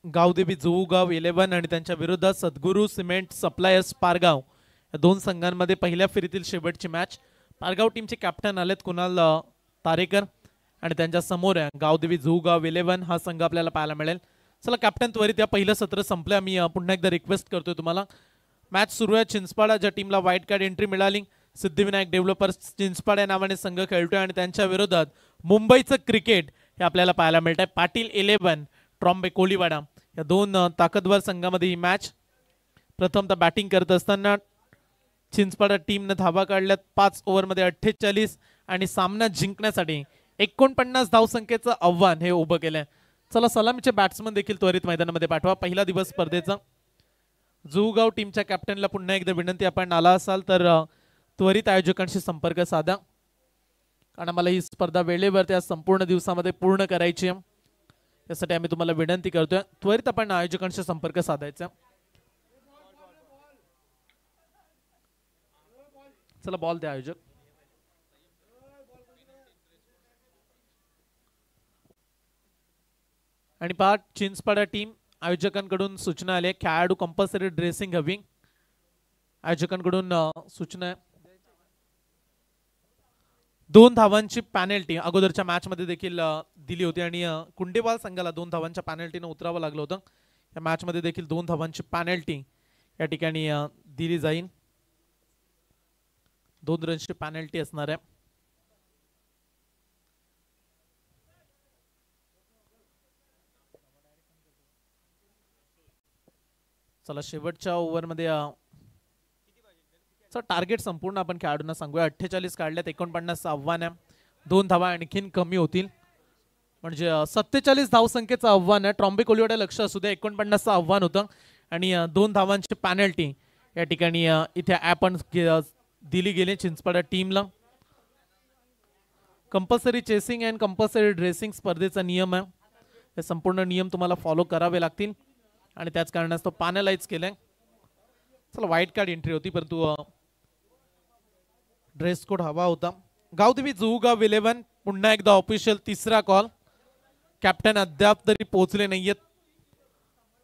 गावदेवी जुहूगाव 11 आणि त्यांच्या विरोधात सद्गुरू सिमेंट सप्लायर्स पारगाव या दोन संघांमध्ये पहिल्या फेरीतील शेवटची मॅच. पारगाव टीमचे कॅप्टन आलेत कुणाल तारेकर आणि त्यांच्या समोर आहे गावदेवी जुहूगाव 11 हा संघ आपल्याला पाहायला मिळेल. चला कॅप्टन त्वरित या पहिलं सत्र संपलं. मी पुन्हा एकदा रिक्वेस्ट करतोय तुम्हाला. मॅच सुरू आहे. चिंचपाडा ज्या टीमला व्हाईट कार्ड एंट्री मिळाली सिद्धिविनायक डेव्हलपर्स चिंचपाडा या नावाने संघ खेळतोय आणि त्यांच्या विरोधात मुंबईचं क्रिकेट हे आपल्याला पाहायला मिळत आहे. पाटील 11 ट्रॉम्बे कोळीवाडा या दोन ताकदवर संघामध्ये ही मॅच. प्रथमतः बॅटिंग करत असताना चिंचपाडा टीमने धावा काढल्यात 5 ओव्हरमध्ये 48 आणि सामना जिंकण्यासाठी 49 धावसंख्येचं आव्हान हे उभं केलंय. चला सलामीचे बॅट्समन देखील त्वरित मैदानामध्ये पाठवा. पहिला दिवस स्पर्धेचा. जुहूगाव टीमच्या कॅप्टनला पुन्हा एकदा विनंती, आपण आला असाल तर त्वरित आयोजकांशी संपर्क साधा, कारण आम्हाला ही स्पर्धा वेळेवर त्या संपूर्ण दिवसामध्ये पूर्ण करायची आहे. त्यासाठी आम्ही तुम्हाला विनंती करतोय त्वरित आपण आयोजकांशी संपर्क साधायचा. चला बॉल द्या आयोजक. आणि पहा चिंचपाडा टीम आयोजकांकडून सूचना आली. खेळाडू कंपल्सरी ड्रेसिंग हवी. आयोजकांकडून सूचना आहे. 2 धावांची पॅनल्टी अगोदरच्या मॅच मध्ये देखील दिली होती आणि कुंडेवाल संघाला 2 धावांच्या पॅनल्टीने उतरावं लागलं होतं. या मॅच मध्ये देखील 2 धावांची पॅनल्टी या ठिकाणी दिली जाईल. 2 रनची पॅनल्टी असणार आहे. चला शेवटच्या ओव्हरमध्ये टार्गेट संपूर्ण आपण खेळाडूंना सांगूया. 48 काढल्यात, 49 आव्हान आहे. 2 धावा आणखीन कमी होतील म्हणजे 47 धावसंख्येचं आव्हान आहे. ट्रॉम्बे कोळीवाडा लक्ष असू द्या. 49 आव्हान होतं आणि 2 धावांची पॅनल्टी या ठिकाणी इथे आपण दिली गेली चिंचपाडा टीमला. Compulsory chasing and compulsory dressing स्पर्धेचा नियम आहे. हे संपूर्ण नियम तुम्हाला फॉलो करावे लागतील आणि त्याच कारणास्तव पॅनलाइज केलंय. चला व्हाईट कार्ड एंट्री होती परंतु ड्रेस कोड हवा होता. गावदेवी जुहूगाव 11 पुन्हा एकदा ऑफिशियल तिसरा कॉल. कॅप्टन अद्याप तरी पोहोचले नाहीयेत.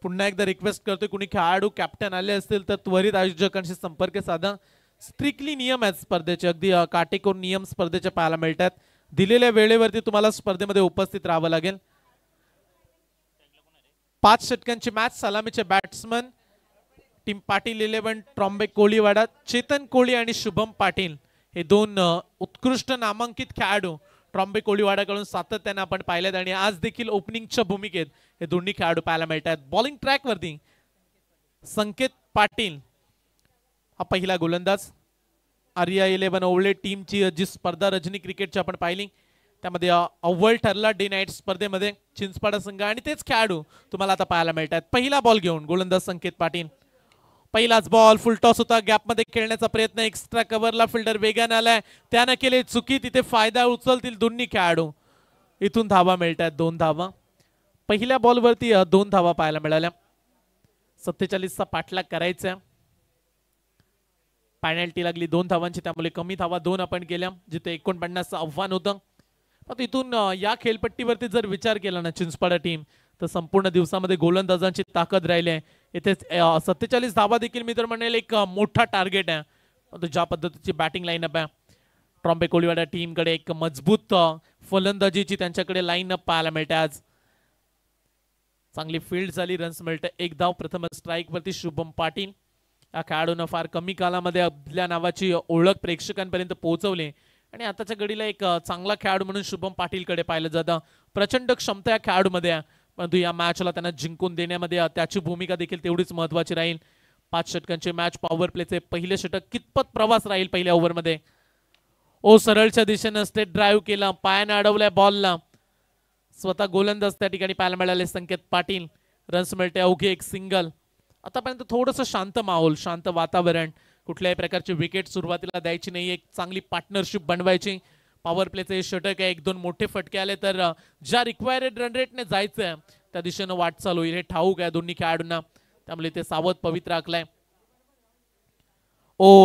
पुन्हा एकदा रिक्वेस्ट करतोय कुणी खेळाडू कॅप्टन आले असतील तर त्वरित आयोजकांशी संपर्क साधा. स्ट्रिक्टली नियम आहेत स्पर्धेचे, अगदी काटेकोर नियम स्पर्धेचे पाहायला मिळतात. दिलेल्या वेळेवरती तुम्हाला स्पर्धेमध्ये उपस्थित राहावं लागेल. 5 षटकांची मॅच. सलामीचे बॅट्समन टीम पाटील 11 ट्रॉम्बे कोळीवाडा. चेतन कोळी आणि शुभम पाटील हे 2 उत्कृष्ट नामांकित खेळाडू ट्रॉम्बे कोळीवाडाकडून सातत्याने आपण पाहिलेत आणि आज देखील ओपनिंगच्या भूमिकेत हे दोन्ही खेळाडू पाहायला मिळतात. बॉलिंग ट्रॅक वरती संकेत पाटील हा पहिला गोलंदाज. आर्या 11 ओवळे टीमची जी स्पर्धा रजनी क्रिकेटची आपण पाहिली त्यामध्ये अव्वल ठरला डे नाईट स्पर्धेमध्ये चिंचपाडा संघ आणि तेच खेळाडू तुम्हाला आता पाहायला मिळतात. पहिला बॉल घेऊन गोलंदाज संकेत पाटील. पहिलाच बॉल फुल टॉस होता. गॅप मध्ये खेळण्याचा प्रयत्न. एक्स्ट्रा कव्हरला फिल्डर वेगाने आलाय. त्यानं केले चुकी. तिथे फायदा उचलतील दोन्ही खेळाडू. इथून धावा मिळतात 2 धावा. पहिल्या बॉलवरती 2 धावा पाहायला मिळाल्या. 47चा पाठलाग करायचा. पॅनल्टी लागली 2 धावांची, त्यामुळे कमी धावा 2 आपण केल्या जिथे 49चं आव्हान होतं. पण इथून या खेळपट्टीवरती जर विचार केला ना चिंचपाडा टीम तर संपूर्ण दिवसामध्ये गोलंदाजांची ताकद राहिली आहे. इथे 47 धावा देखील मी तर म्हणेल एक मोठा टार्गेट आहे. ज्या पद्धतीची बॅटिंग लाईनअप आहे ट्रॉम्बे कोळीवाडा टीमकडे एक मजबूत फलंदाजीची त्यांच्याकडे लाईनअप पाहायला मिळते. आज चांगली फील्ड झाली, रन्स मिळते. 1 धाव प्रथम स्ट्राईक वरती शुभम पाटील. या खेळाडूंना फार कमी कालामध्ये आपल्या नावाची ओळख प्रेक्षकांपर्यंत पोहोचवली आणि आताच्या घडीला एक चांगला खेळाडू म्हणून शुभम पाटीलकडे पाहिलं जातं. प्रचंड क्षमता या खेळाडूमध्ये आहे परंतु या मॅचला त्यांना जिंकून देण्यामध्ये त्याची भूमिका देखील तेवढीच महत्वाची राहील. 5 षटकांची मॅच. पॉवर प्लेचे पहिले षटक कितपत प्रवास राहील पहिल्या ओव्हरमध्ये. सरळच्या दिशेने स्टेट ड्राईव्ह केला, पायाने अडवलाय बॉलला. स्वतः गोलंदाज त्या ठिकाणी पाहायला मिळाले संकेत पाटील. रन्स मिळते अवघे 1 सिंगल. आतापर्यंत थोडंसं शांत माहोल, शांत वातावरण. कुठल्याही प्रकारची विकेट सुरुवातीला द्यायची नाही. एक चांगली पार्टनरशिप बनवायची. पॉवर प्लेचे षटक आहे. 1-2 मोठे फटके आले तर ज्या रिक्वायर्ड रन रेटने जायचं त्या दिशेनं वाटचाल होईल. हे ठाऊक आहे दोन्ही खेळाडूंना, त्यामुळे ते सावध पवित्र आखलाय.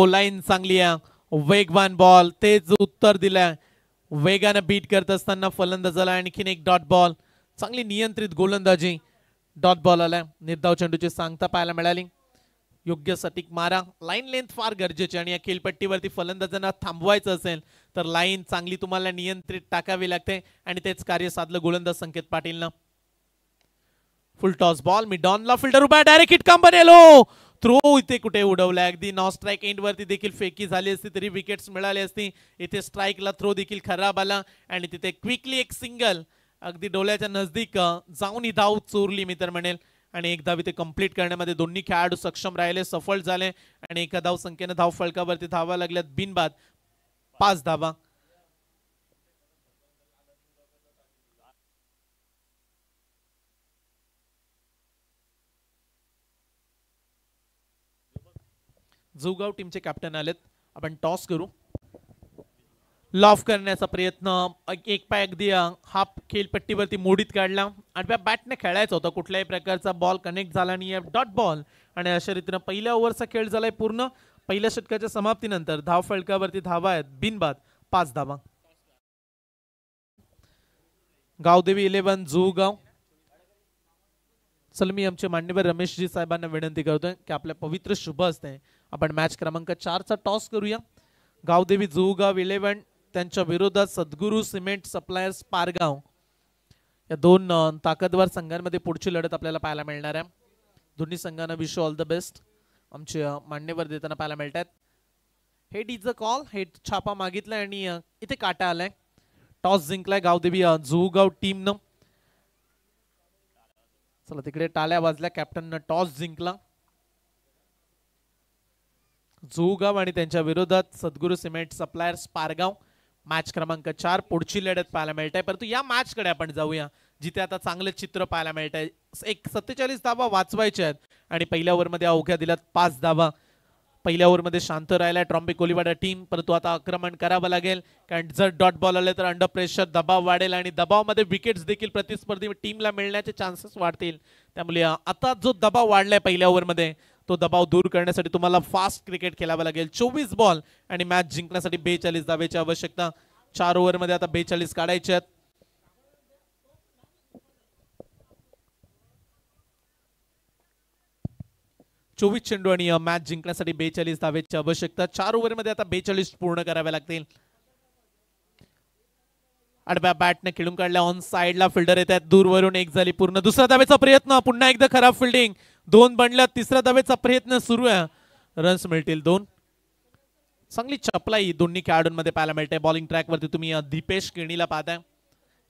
लाईन चांगली आहे. वेगवान बॉल, तेच उत्तर दिलंय. वेगाने बीट करत असताना फलंदाजाला आणखीन एक डॉट बॉल. चांगली नियंत्रित गोलंदाजी. डॉट बॉल आलाय. निर्धाव चेंडूची सांगता पाहायला मिळाली. योग्य सटीक मारा. लाईन लेंथ फार गरजेची आणि या खेळपट्टीवरती फलंदाजांना थांबवायचं असेल तर लाईन चांगली तुम्हाला नियंत्रित टाकावी लागते आणि तेच कार्य साधलं गोलंदाज संकेत पाटीलनं. फुल टॉस बॉल मिडॉनला फिल्डर उभा डायरेक्ट हिट काम बनेलो. थ्रो इथे कुठे उडवलाय. अगदी नॉ स्ट्राईक एंड वरती देखील फेकी झाली असती तरी विकेट्स मिळाली असती. इथे स्ट्राईकला थ्रो देखील खराब आला आणि तिथे क्विकली एक सिंगल अगदी डोळ्याच्या नजदीक जाऊन ही धाव चोरली मी तर म्हणेल. आणि एक धाव इथे कंप्लीट करण्यामध्ये दोन्ही खेळाडू सक्षम राहिले, सफल झाले आणि एका धाव संख्येने धाव फलकावरती धावा लागल्यात बिनबाद 5 धावा. जुगाव टीमचे कॅप्टन आलेत. आपण टॉस करू. लॉफ करण्याचा प्रयत्न. एक पाय अगदी हाफ खेळपट्टीवरती मोडीत काढला. आडव्या बॅटने खेळायचा होता. कुठल्याही प्रकारचा बॉल कनेक्ट झाला नाही. डॉट बॉल आणि अशा रीतीने पहिल्या ओव्हरचा खेळ झालाय पूर्ण. पहिल्या षटकाच्या समाप्तीनंतर धाव फलकावरती धावा आहेत बिनबाद 5 धावा. गावदेवी 11 जुगाव. चल मी आमचे मान्यवर रमेशजी साहेबांना विनंती करतोय की आपल्या पवित्र शुभ असते आपण मॅच क्रमांक 4 चा टॉस करूया. गावदेवी जुगाव 11 त्यांच्या विरोधात सद्गुरू सिमेंट सप्लायर्स पारगाव या दोन ताकदवार संघांमध्ये पुढची लढत आपल्याला पाहायला मिळणार आहे. दोन्ही संघांना विश ऑल द बेस्ट आमचे मान्यवर देताना पाहायला मिळतात. Head is a call. Head छापा मागितलाय आणि इथे काटा आलाय. टॉस जिंकलाय गावदेवी जुगाव टीमनं. चला तिकडे टाळ्या वाजल्या. कॅप्टननं टॉस जिंकला. जुगाव आणि त्यांच्या विरोधात सद्गुरू सिमेंट सप्लायर्स पारगाव मॅच क्रमांक 4 पुढची लढत पाहायला मिळत आहे. परंतु या मॅच कडे आपण जाऊया जिथे आता चांगले चित्र पाहायला मिळत आहे. एक 47 धावा वाचवायच्या आहेत आणि पहिल्या ओव्हरमध्ये अवघ्या दिल्यात 5 धावा. पहिल्या ओव्हरमध्ये शांत राहिला ट्रॉम्बे कोलीवाडा टीम. परंतु आता आक्रमण करावं लागेल कारण जर डॉट बॉल आले तर अंडर प्रेशर दबाव वाढेल आणि दबावामध्ये विकेट्स देखील प्रतिस्पर्धी टीमला मिळण्याचे चान्सेस वाढतील. त्यामुळे आता जो दबाव वाढलाय पहिल्या ओव्हरमध्ये तो दबाव दूर करण्यासाठी तुम्हाला फास्ट क्रिकेट खेळावं लागेल. 24 बॉल आणि मॅच जिंकण्यासाठी 42 धावेची आवश्यकता. 4 ओव्हरमध्ये आता 42 काढायचे आहेत. चोवीस चेंडू आणि मॅच जिंकण्यासाठी 42 धावेची आवश्यकता. 4 ओव्हरमध्ये आता 42 पूर्ण करावे लागतील. आडव्या बॅटने खेळून काढल्या. ऑन साइडला फिल्डर येत आहेत. दूरवरून एक झाली पूर्ण. दुसऱ्या धावेचा प्रयत्न. पुन्हा एकदा खराब फिल्डिंग. 2 बनल्या. तिसऱ्या धावेचा प्रयत्न सुरू आहे. रन्स मिळतील 2. चांगली चपलाई दोन्ही खेळाडूंमध्ये पाहायला मिळते. बॉलिंग ट्रॅक वरती तुम्ही दीपेश केणीला पाहताय.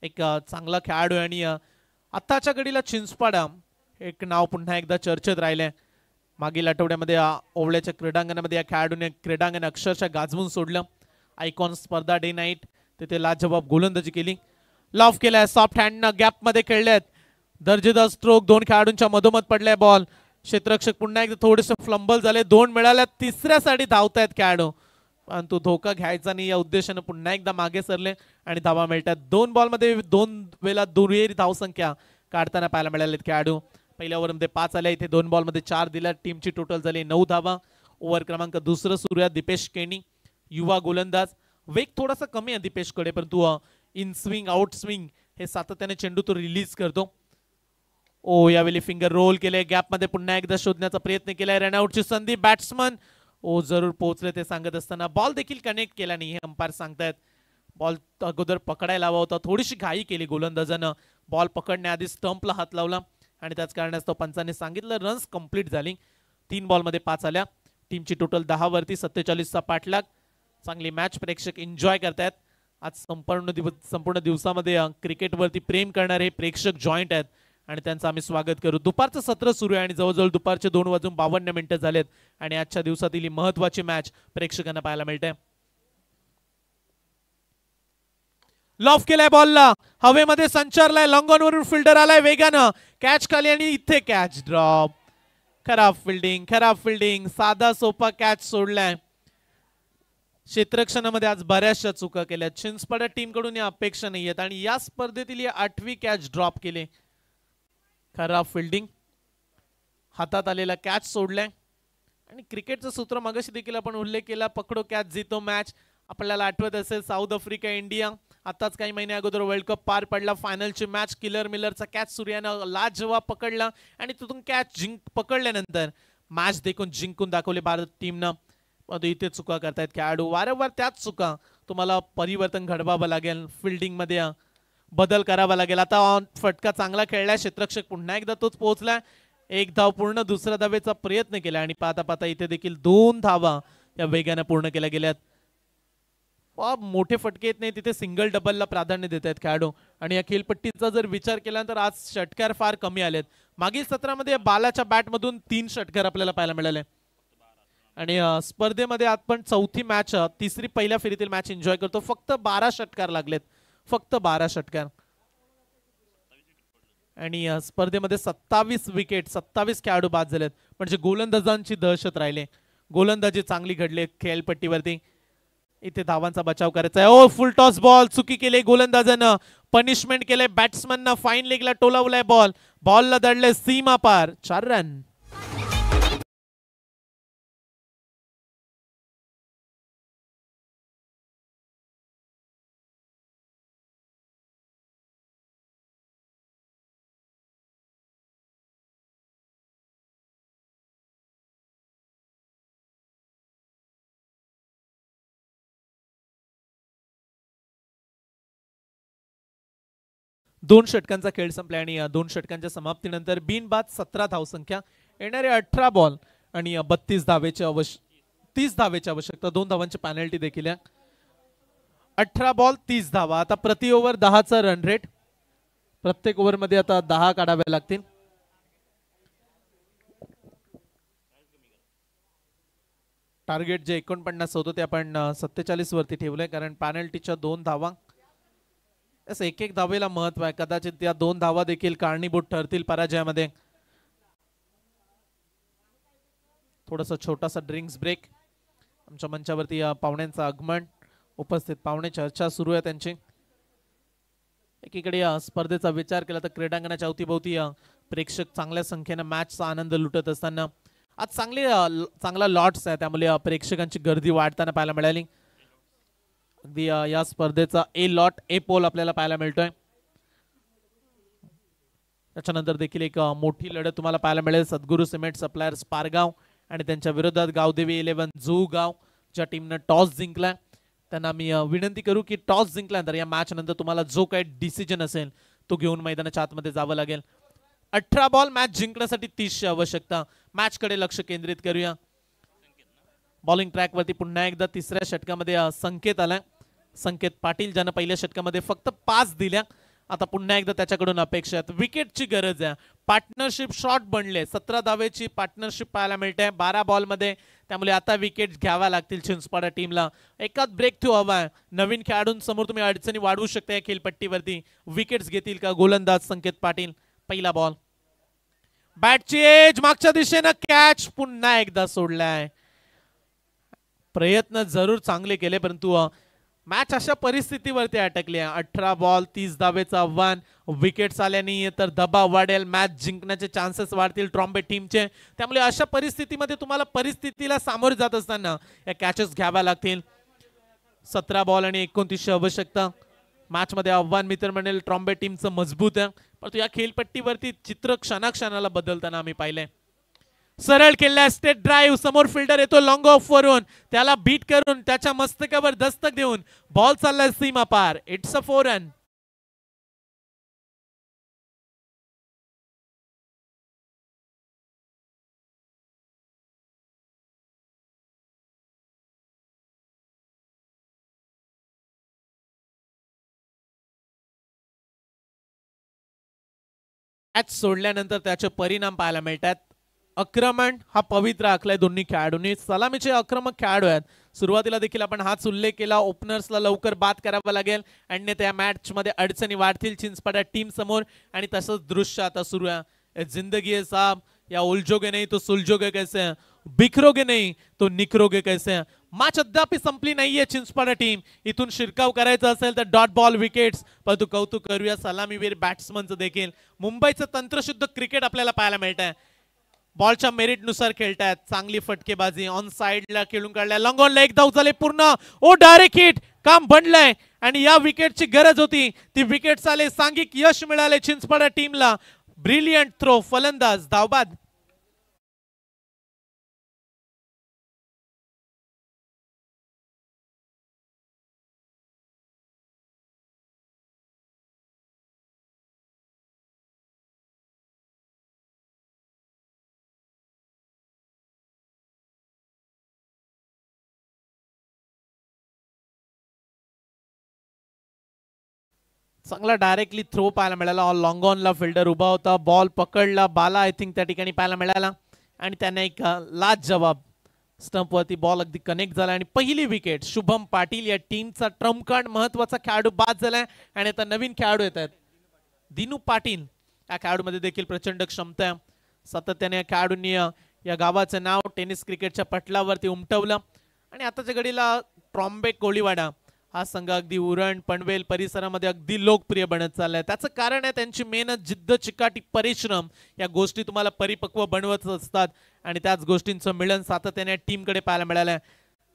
एक चांगला खेळाडू आणि आताच्या घडीला चिंचपाडा एक नाव पुन्हा एकदा चर्चेत राहिले. मागील आठवड्यामध्ये ओवळ्याच्या क्रीडांगणामध्ये या खेळाडूने क्रीडांगण अक्षरशः गाजवून सोडलं. आयकॉन स्पर्धा डे नाईट तिथे लाजवाब गोलंदाजी केली. लॉफ केलाय. सॉफ्ट हँड गॅप मध्ये खेळलेत. दर्जेदार स्ट्रोक. 2 खेळाडूंच्या मधोमध पडलाय बॉल. क्षेत्ररक्षक पुन्हा एकदा थोडेसे फ्लंबल झाले. 2 मिळाल्या. तिसऱ्या साठी धावतायत खेळाडू परंतु धोका घ्यायचा नाही या उद्देशाने पुन्हा एकदा मागे सरले आणि धावा मिळतात. 2 बॉलमध्ये 2 वेळा दुहेरी धावसंख्या काढताना पाहायला मिळालेत खेळाडू. पहिल्या ओव्हरमध्ये 5 आल्या. इथे 2 बॉलमध्ये 4 दिल्या. टीमची टोटल झाली 9 धावा. ओव्हर क्रमांक 2 सुरू आहे. दीपेश केणी युवा गोलंदाज. वेग थोडासा कमी आहे दीपेशकडे परंतु इन स्विंग आउट स्विंग हे सातत्याने चेंडू तो रिलीज करतो. ओ यावेळी फिंगर रोल केले. गॅप मध्ये पुन्हा एकदा शोधण्याचा प्रयत्न केलाय. रनआउटची संधी. बॅट्समन ओ जरूर पोहोचले ते सांगत असताना बॉल देखील कनेक्ट केला नाही हे अंपायर सांगतायत. बॉल अगोदर पकडायला हवा होता. थोडीशी घाई केली गोलंदाजानं. बॉल पकडण्याआधी स्टंपला हात लावला आणि त्याच कारणास्तव पंचाने सांगितलं रन्स कंप्लीट झाली. 3 बॉलमध्ये 5 आल्या. टीमची टोटल 10 वरती 47चा पाठलाग. चांगली मॅच प्रेक्षक एन्जॉय करतायत. आज संपूर्ण दिवसामध्ये क्रिकेटवरती प्रेम करणारे प्रेक्षक जॉईंट आहेत आणि त्यांचं आम्ही स्वागत करू. दुपारचं सत्र सुरू आहे आणि जवळजवळ दुपारचे 2:52 झालेत आणि आजच्या दिवसातील ही महत्वाची मॅच प्रेक्षकांना पाहायला मिळते. लॉफ केलाय बॉलला. हवेमध्ये संचारलाय. लॉंग ऑन वरून फिल्डर आलाय वेगानं. कॅच खाली आणि इथे कॅच ड्रॉप. खराब फिल्डिंग. साधा सोपा कॅच सोडलाय. क्षेत्ररक्षणामध्ये आज बऱ्याचशा चुका केल्या. चिंचपाडा टीम कडून या अपेक्षा नाही आहेत आणि या स्पर्धेतील 8वी कॅच ड्रॉप केले. खराब फिल्डिंग. हातात आलेला कॅच सोडलाय आणि क्रिकेटचं सूत्र मागाशी देखील आपण उल्लेख केला. पकडो कॅच जीतो मॅच. आपल्याला आठवत असेल साऊथ आफ्रिका इंडिया आताच काही महिने अगोदर वर्ल्ड कप पार पडला. फायनलची मॅच किलर मिलरचा कॅच सूर्यानं लाजवाब पकडला आणि तिथून कॅच पकडल्यानंतर मॅच देखून जिंकून दाखवले भारत टीमनं. इथे चुका करतायत खेळाडू, वारंवार त्याच चुका. तुम्हाला परिवर्तन घडवावं लागेल, फिल्डिंग मध्ये बदल करावा लागेल. आता फटका चांगला खेळलाय क्षेत्ररक्षक, पुन्हा एकदा तोच पोहोचला. एक धाव पूर्ण, दुसऱ्या धावेचा प्रयत्न केला आणि पाहता पाहता इथे देखील 2 धावा या वेगाने पूर्ण केल्या गेल्यात. मोठे फटके येत नाही तिथे सिंगल डबलला प्राधान्य देत आहेत खेळाडू. आणि या खेळपट्टीचा जर विचार केला तर आज षटकार फार कमी आलेत. मागील सत्रामध्ये बालाच्या बॅटमधून 3 षटकार आपल्याला पाहायला मिळाले आणि स्पर्धेमध्ये आपण चौथी मॅच, तिसरी पहिल्या फेरीतील मॅच एन्जॉय करतो. फक्त 12 षटकार लागलेत, फक्त 12 षटकार. आणि स्पर्धेमध्ये 27 विकेट, 27 खेळाडू बाद झालेत. म्हणजे गोलंदाजांची दहशत राहिले, गोलंदाजी चांगली घडली खेळपट्टीवरती. इथे धावांचा बचाव करायचा आहे. ओ फुल टॉस बॉल, चुकी केली गोलंदाजानं, पनिशमेंट केले बॅट्समननं, फाईन लेगला टोलावलाय बॉल, बॉलला दडले सीमा पार. 4 रन. दोन षटकांचा खेळ संपला आणि 2 षटकांच्या समाप्तीनंतर बिनबाद 17 धावसंख्या, येणारे 18 बॉल आणि 30 धावेची आवश्यकता. 2 धावांची पॅनल्टी देखील आहे. 18 बॉल 30 धावा. आता प्रति ओव्हर 10चा रन रेट, प्रत्येक ओव्हर मध्ये आता 10 काढावे लागतील. टार्गेट जे 49 होतं ते आपण 47 वरती ठेवलंय, कारण पॅनल्टीच्या 2 धावा, एक एक धावेला महत्व आहे. कदाचित त्या 2 धावा देखील कारणीभूत ठरतील पराजयामध्ये. थोडासा छोटासा ड्रिंक्स ब्रेक. आमच्या मंचावरती पाहुण्यांचं आगमन, उपस्थित पाहुणे, चर्चा सुरू आहे त्यांची. एकीकडे स्पर्धेचा विचार केला तर क्रीडांगणाच्या अवतीभोवती प्रेक्षक चांगल्या संख्येने मॅचचा आनंद लुटत असताना आज चांगला लॉट्स आहे, त्यामुळे प्रेक्षकांची गर्दी वाढताना पाहायला मिळाली. अगदी या स्पर्धेचा ए लॉट, ए पोल आपल्याला पाहायला मिळतोय. त्याच्यानंतर देखील एक मोठी लढत तुम्हाला पाहायला मिळेल. सद्गुरू सिमेंट सप्लायर्स पारगाव आणि त्यांच्या विरोधात गावदेवी 11 जुगाव, ज्या टीमनं टॉस जिंकला. त्यांना मी विनंती करू की टॉस जिंकल्यानंतर या मॅच नंतर तुम्हाला जो काही डिसिजन असेल तो घेऊन मैदानाच्या आतमध्ये जावं लागेल. 18 बॉल मॅच जिंकण्यासाठी 30ची आवश्यकता. मॅच कडे लक्ष केंद्रित करूया. बॉलिंग ट्रॅक वरती पुन्हा एकदा तिसऱ्या षटकामध्ये संकेत आलाय. संकेत पाटील, ज्यानं पहिल्या षटकामध्ये फक्त 5 दिल्या. आता पुन्हा एकदा त्याच्याकडून अपेक्षा आहेत. विकेटची गरज आहे. पार्टनरशिप शॉट बनले, 17 धावेची पार्टनरशिप पाहायला मिळते 12 बॉल मध्ये. त्यामुळे आता विकेट घ्याव्या लागतील चिंचपाडा टीमला. एकाच ब्रेक थ्रू हवा आहे. नवीन खेळाडूंसमोर तुम्ही अडचणी वाढवू शकता या खेळपट्टीवरती. विकेट्स घेतील का गोलंदाज संकेत पाटील? पहिला बॉल, बॅटची एज मागच्या दिशेनं, कॅच पुन्हा एकदा सोडलाय. प्रयत्न जरूर चांगले केले, परंतु मॅच अशा परिस्थितीवरती अटकली आहे. 18 बॉल 30 धावेचं आव्हान. विकेट्स आल्याने तर दबाव वाढेल, मॅच जिंकण्याचे चान्सेस वाढतील ट्रॉम्बे टीमचे. त्यामुळे अशा परिस्थितीमध्ये तुम्हाला परिस्थितीला सामोरे जात असताना या कॅचेस घ्याव्या लागतील. 17 बॉल आणि 29ची आवश्यकता. मॅच मध्ये आव्हान मित्र म्हणेल ट्रॉम्बे टीमचं मजबूत आहे, परंतु या खेळपट्टीवरती चित्र क्षणाक्षणाला बदलताना आम्ही पाहिले. सरळ केला स्टेट ड्राईव्ह, समोर फिल्डर येतो लॉंग ऑफ वरून, त्याला बीट करून त्याच्या मस्तकावर दस्तक देऊन बॉल चाललाय सीमा पार. It's a 4 run. मॅच सोडल्यानंतर त्याचे परिणाम पाहायला मिळतात. आक्रमण हा पवित्र आखलाय दोन्ही खेळाडूंनी. सलामीचे आक्रमक खेळाडू आहेत. सुरुवातीला देखील आपण हाच उल्लेख केला, ओपनर्सला लवकर बाद करावा लागेल आणि त्या मॅच मध्ये अडचणी वाढतील चिंचपाडा टीम समोर. आणि तसंच दृश्य आता सुरू आहे. जिंदगी है साहब, या उलझोगे नहीं तो सुलझोगे कैसे, बिखरोगे नहीं तो निखरोगे कैसे. मॅच अद्याप संपली नाहीये. चिंचपाडा टीम इथून शिरकाव करायचा असेल तर डॉट बॉल विकेट्स, परंतु कौतुक करूया सलामीवीर बॅट्समनचं देखील. मुंबईचं तंत्रशुद्ध क्रिकेट आपल्याला पाहायला मिळत आहे. बॉलच्या मेरिट नुसार खेळतायत. चांगली फटकेबाजी ऑन साइडला खेळून काढलाय. लॉंगॉनला एक धाव झाले पूर्ण. ओ डायरेक्ट हिट, काम बनलंय आणि या विकेटची गरज होती. ती विकेट आले, सांघिक यश मिळाले चिंचपाडा टीमला. ब्रिलियंट थ्रो, फलंदाज धावबाद. चांगला डायरेक्टली थ्रो पाहायला मिळाला. लॉंग ऑनला फिल्डर उभा होता, बॉल पकडला, बाला आय थिंक त्या ठिकाणी पाहायला मिळाला आणि त्याने एक लाज जवाब. स्टंपवरती बॉल अगदी कनेक्ट झाला आणि पहिली विकेट. शुभम पाटील या टीमचा ट्रम्प कार्ड, महत्वाचा खेळाडू बाद झालाय आणि आता नवीन खेळाडू येत आहेत. दिनू पाटील या खेळाडूमध्ये देखील प्रचंड क्षमता आहे. सातत्याने या खेळाडूंनी या गावाचं नाव टेनिस क्रिकेटच्या पटलावरती उमटवलं आणि आताच्या घडीला ट्रॉम्बे कोळीवाडा हा संघ अगदी उरण पनवेल परिसरामध्ये अगदी लोकप्रिय बनत चाललाय. त्याचं कारण आहे त्यांची मेहनत, जिद्द, चिकाटी, परिश्रम. या गोष्टी तुम्हाला परिपक्व बनवत असतात आणि त्याच गोष्टींचं मिळन सातत्याने टीमकडे पाहायला मिळालंय.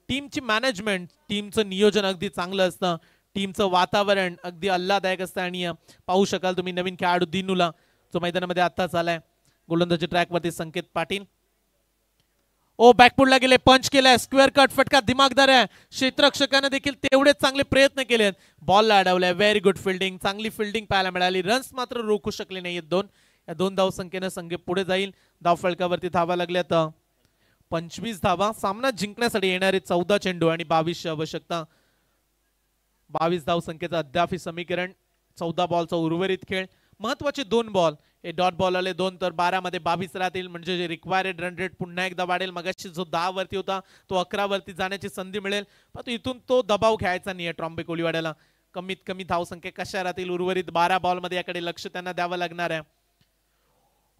टीमची मॅनेजमेंट, टीमचं नियोजन अगदी चांगलं असतं. टीमचं वातावरण अगदी आल्हाददायक असतं आणि पाहू शकाल तुम्ही नवीन खेळाडू दिनूला जो मैदानामध्ये आताच आलाय. गोलंदाजी ट्रॅकवरती संकेत पाटील. ओ बॅकफुटला गेले, पंच केलाय, स्क्वेअर कट, फटका दिमागदार आहे. क्षेत्ररक्षकाने देखील तेवढेच चांगले प्रयत्न केलेत. बॉलला अडवलाय. व्हेरी गुड फिल्डिंग, चांगली फिल्डिंग पाहायला मिळाली. रन्स मात्र रोखू शकले नाहीत. या दोन धाव संख्येने संघ पुढे जाईल. धाव फलकावरती धावा लागल्यात 25 धावा. सामना जिंकण्यासाठी येणारे 14 चेंडू आणि 22 आवश्यकता. 22 धाव संख्येचं अद्याप समीकरण. 14 बॉलचा उर्वरित खेळ. महत्वाचे 2 बॉल, हे डॉट बॉल आले 2 तर 12 मध्ये 22 राहतील. म्हणजे जे रिक्वायर्ड रन रेट पुन्हा एकदा वाढेल. मगाशी जो 10 वरती होता तो 11 वरती जाण्याची संधी मिळेल. पण इथून तो दबाव घ्यायचा नाहीये ट्रॉम्बे कोळीवाड्याला. कमीत कमी धाव संख्या कशा राहतील उर्वरित 12 बॉल मध्ये, याकडे लक्ष त्यांना द्यावं लागणार आहे.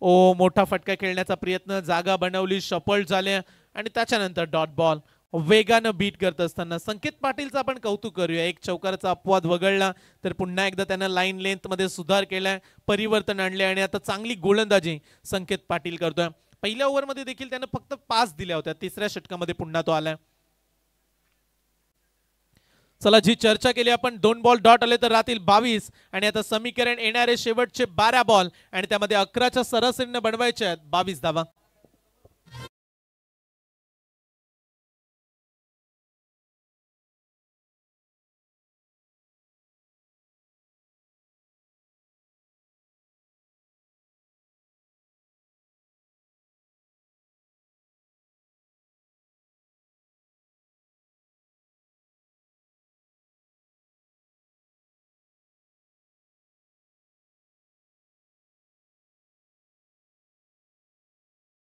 ओ मोठा फटका खेळण्याचा प्रयत्न, जागा बनवली, शपल झाले आणि त्याच्यानंतर डॉट बॉल. वेगानं बीट करत असताना संकेत पाटीलचं आपण कौतुक करूया. एक चौकाराचा अपवाद वगळला तर पुन्हा एकदा त्यानं लाईन लेंथ मध्ये सुधार केलाय, परिवर्तन आणले आणि आता चांगली गोलंदाजी संकेत पाटील करतोय. पहिल्या ओव्हरमध्ये देखील त्यानं फक्त 5 दिल्या होत्या. तिसऱ्या षटकामध्ये पुन्हा तो आलाय. चला, जी चर्चा केली आपण, 2 बॉल डॉट आले तर राहतील 22 आणि आता समीकरण येणारे शेवटचे 12 बॉल आणि त्यामध्ये 11च्या सरासरीने बनवायचे आहेत 22 धावा.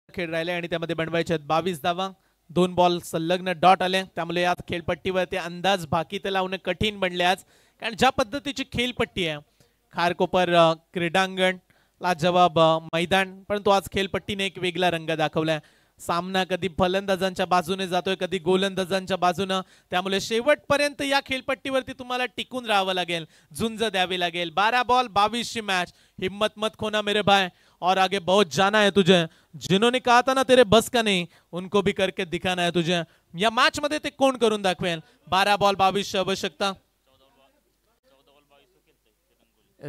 खेळ राहिले आणि त्यामध्ये बनवायचे आहेत 22 धावा. 2 बॉल संलग्न डॉट आले, त्यामुळे या खेळपट्टीवरती अंदाज बाकी ते लावणं कठीण बनले आज. कारण ज्या पद्धतीची खेळपट्टी आहे, खारकोपर क्रीडांगण लाजवाब मैदान, परंतु आज खेळपट्टीने एक वेगळा रंग दाखवलाय. सामना कधी फलंदाजांच्या बाजूने जातोय, कधी गोलंदाजांच्या बाजूने. त्यामुळे शेवटपर्यंत या खेळपट्टीवरती तुम्हाला टिकून राहावं लागेल, झुंज द्यावी लागेल. 12 बॉल 22 ची मॅच. हिम्मत मत खोना मेरे भाई, और आगे बहुत जाना है तुझे. जिन्होंने कहा था ना तेरे बस का नहीं, उनको भी करके दिखाना है तुझे. या मॅच मध्ये ते कोण करून दाखवेल. 12 बॉल 22 ची आवश्यकता.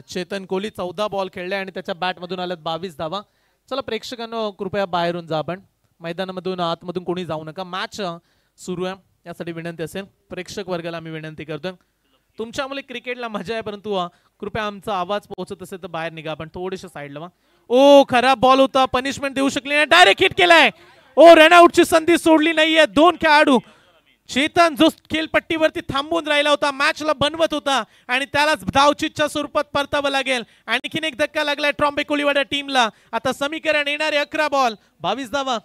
चेतन कोहली 14 बॉल खेळले आणि त्याच्या बॅट मधून आल्यात 22 धावा. चला प्रेक्षकांनो, कृपया बाहेरून जा. आपण मैदानामधून आतमधून कोणी जाऊ नका. मॅच सुरू आहे यासाठी विनंती असेल. प्रेक्षक वर्गाला आम्ही विनंती करतोय, तुमच्यामुळे क्रिकेटला मजा आहे, परंतु कृपया आमचा आवाज पोहोचत असेल तर बाहेर निघा. आपण थोडेसे साईडला. ओ खराब बॉल होता, पनिशमेंट देऊ शकले नाही, डायरेक्ट हिट केलाय. ओ रनआउटची संधी सोडली नाहीये. 2 खेळाडू. चेतन जो खेळपट्टीवरती थांबून राहिला होता, मॅचला बनवत होता आणि त्यालाच धावचीच्या स्वरूपात परतावं लागेल. आणखीन एक धक्का लागलाय ट्रॉम्बे कोळीवाडा टीमला. आता समीकरण येणारे 11 बॉल 22 धावा.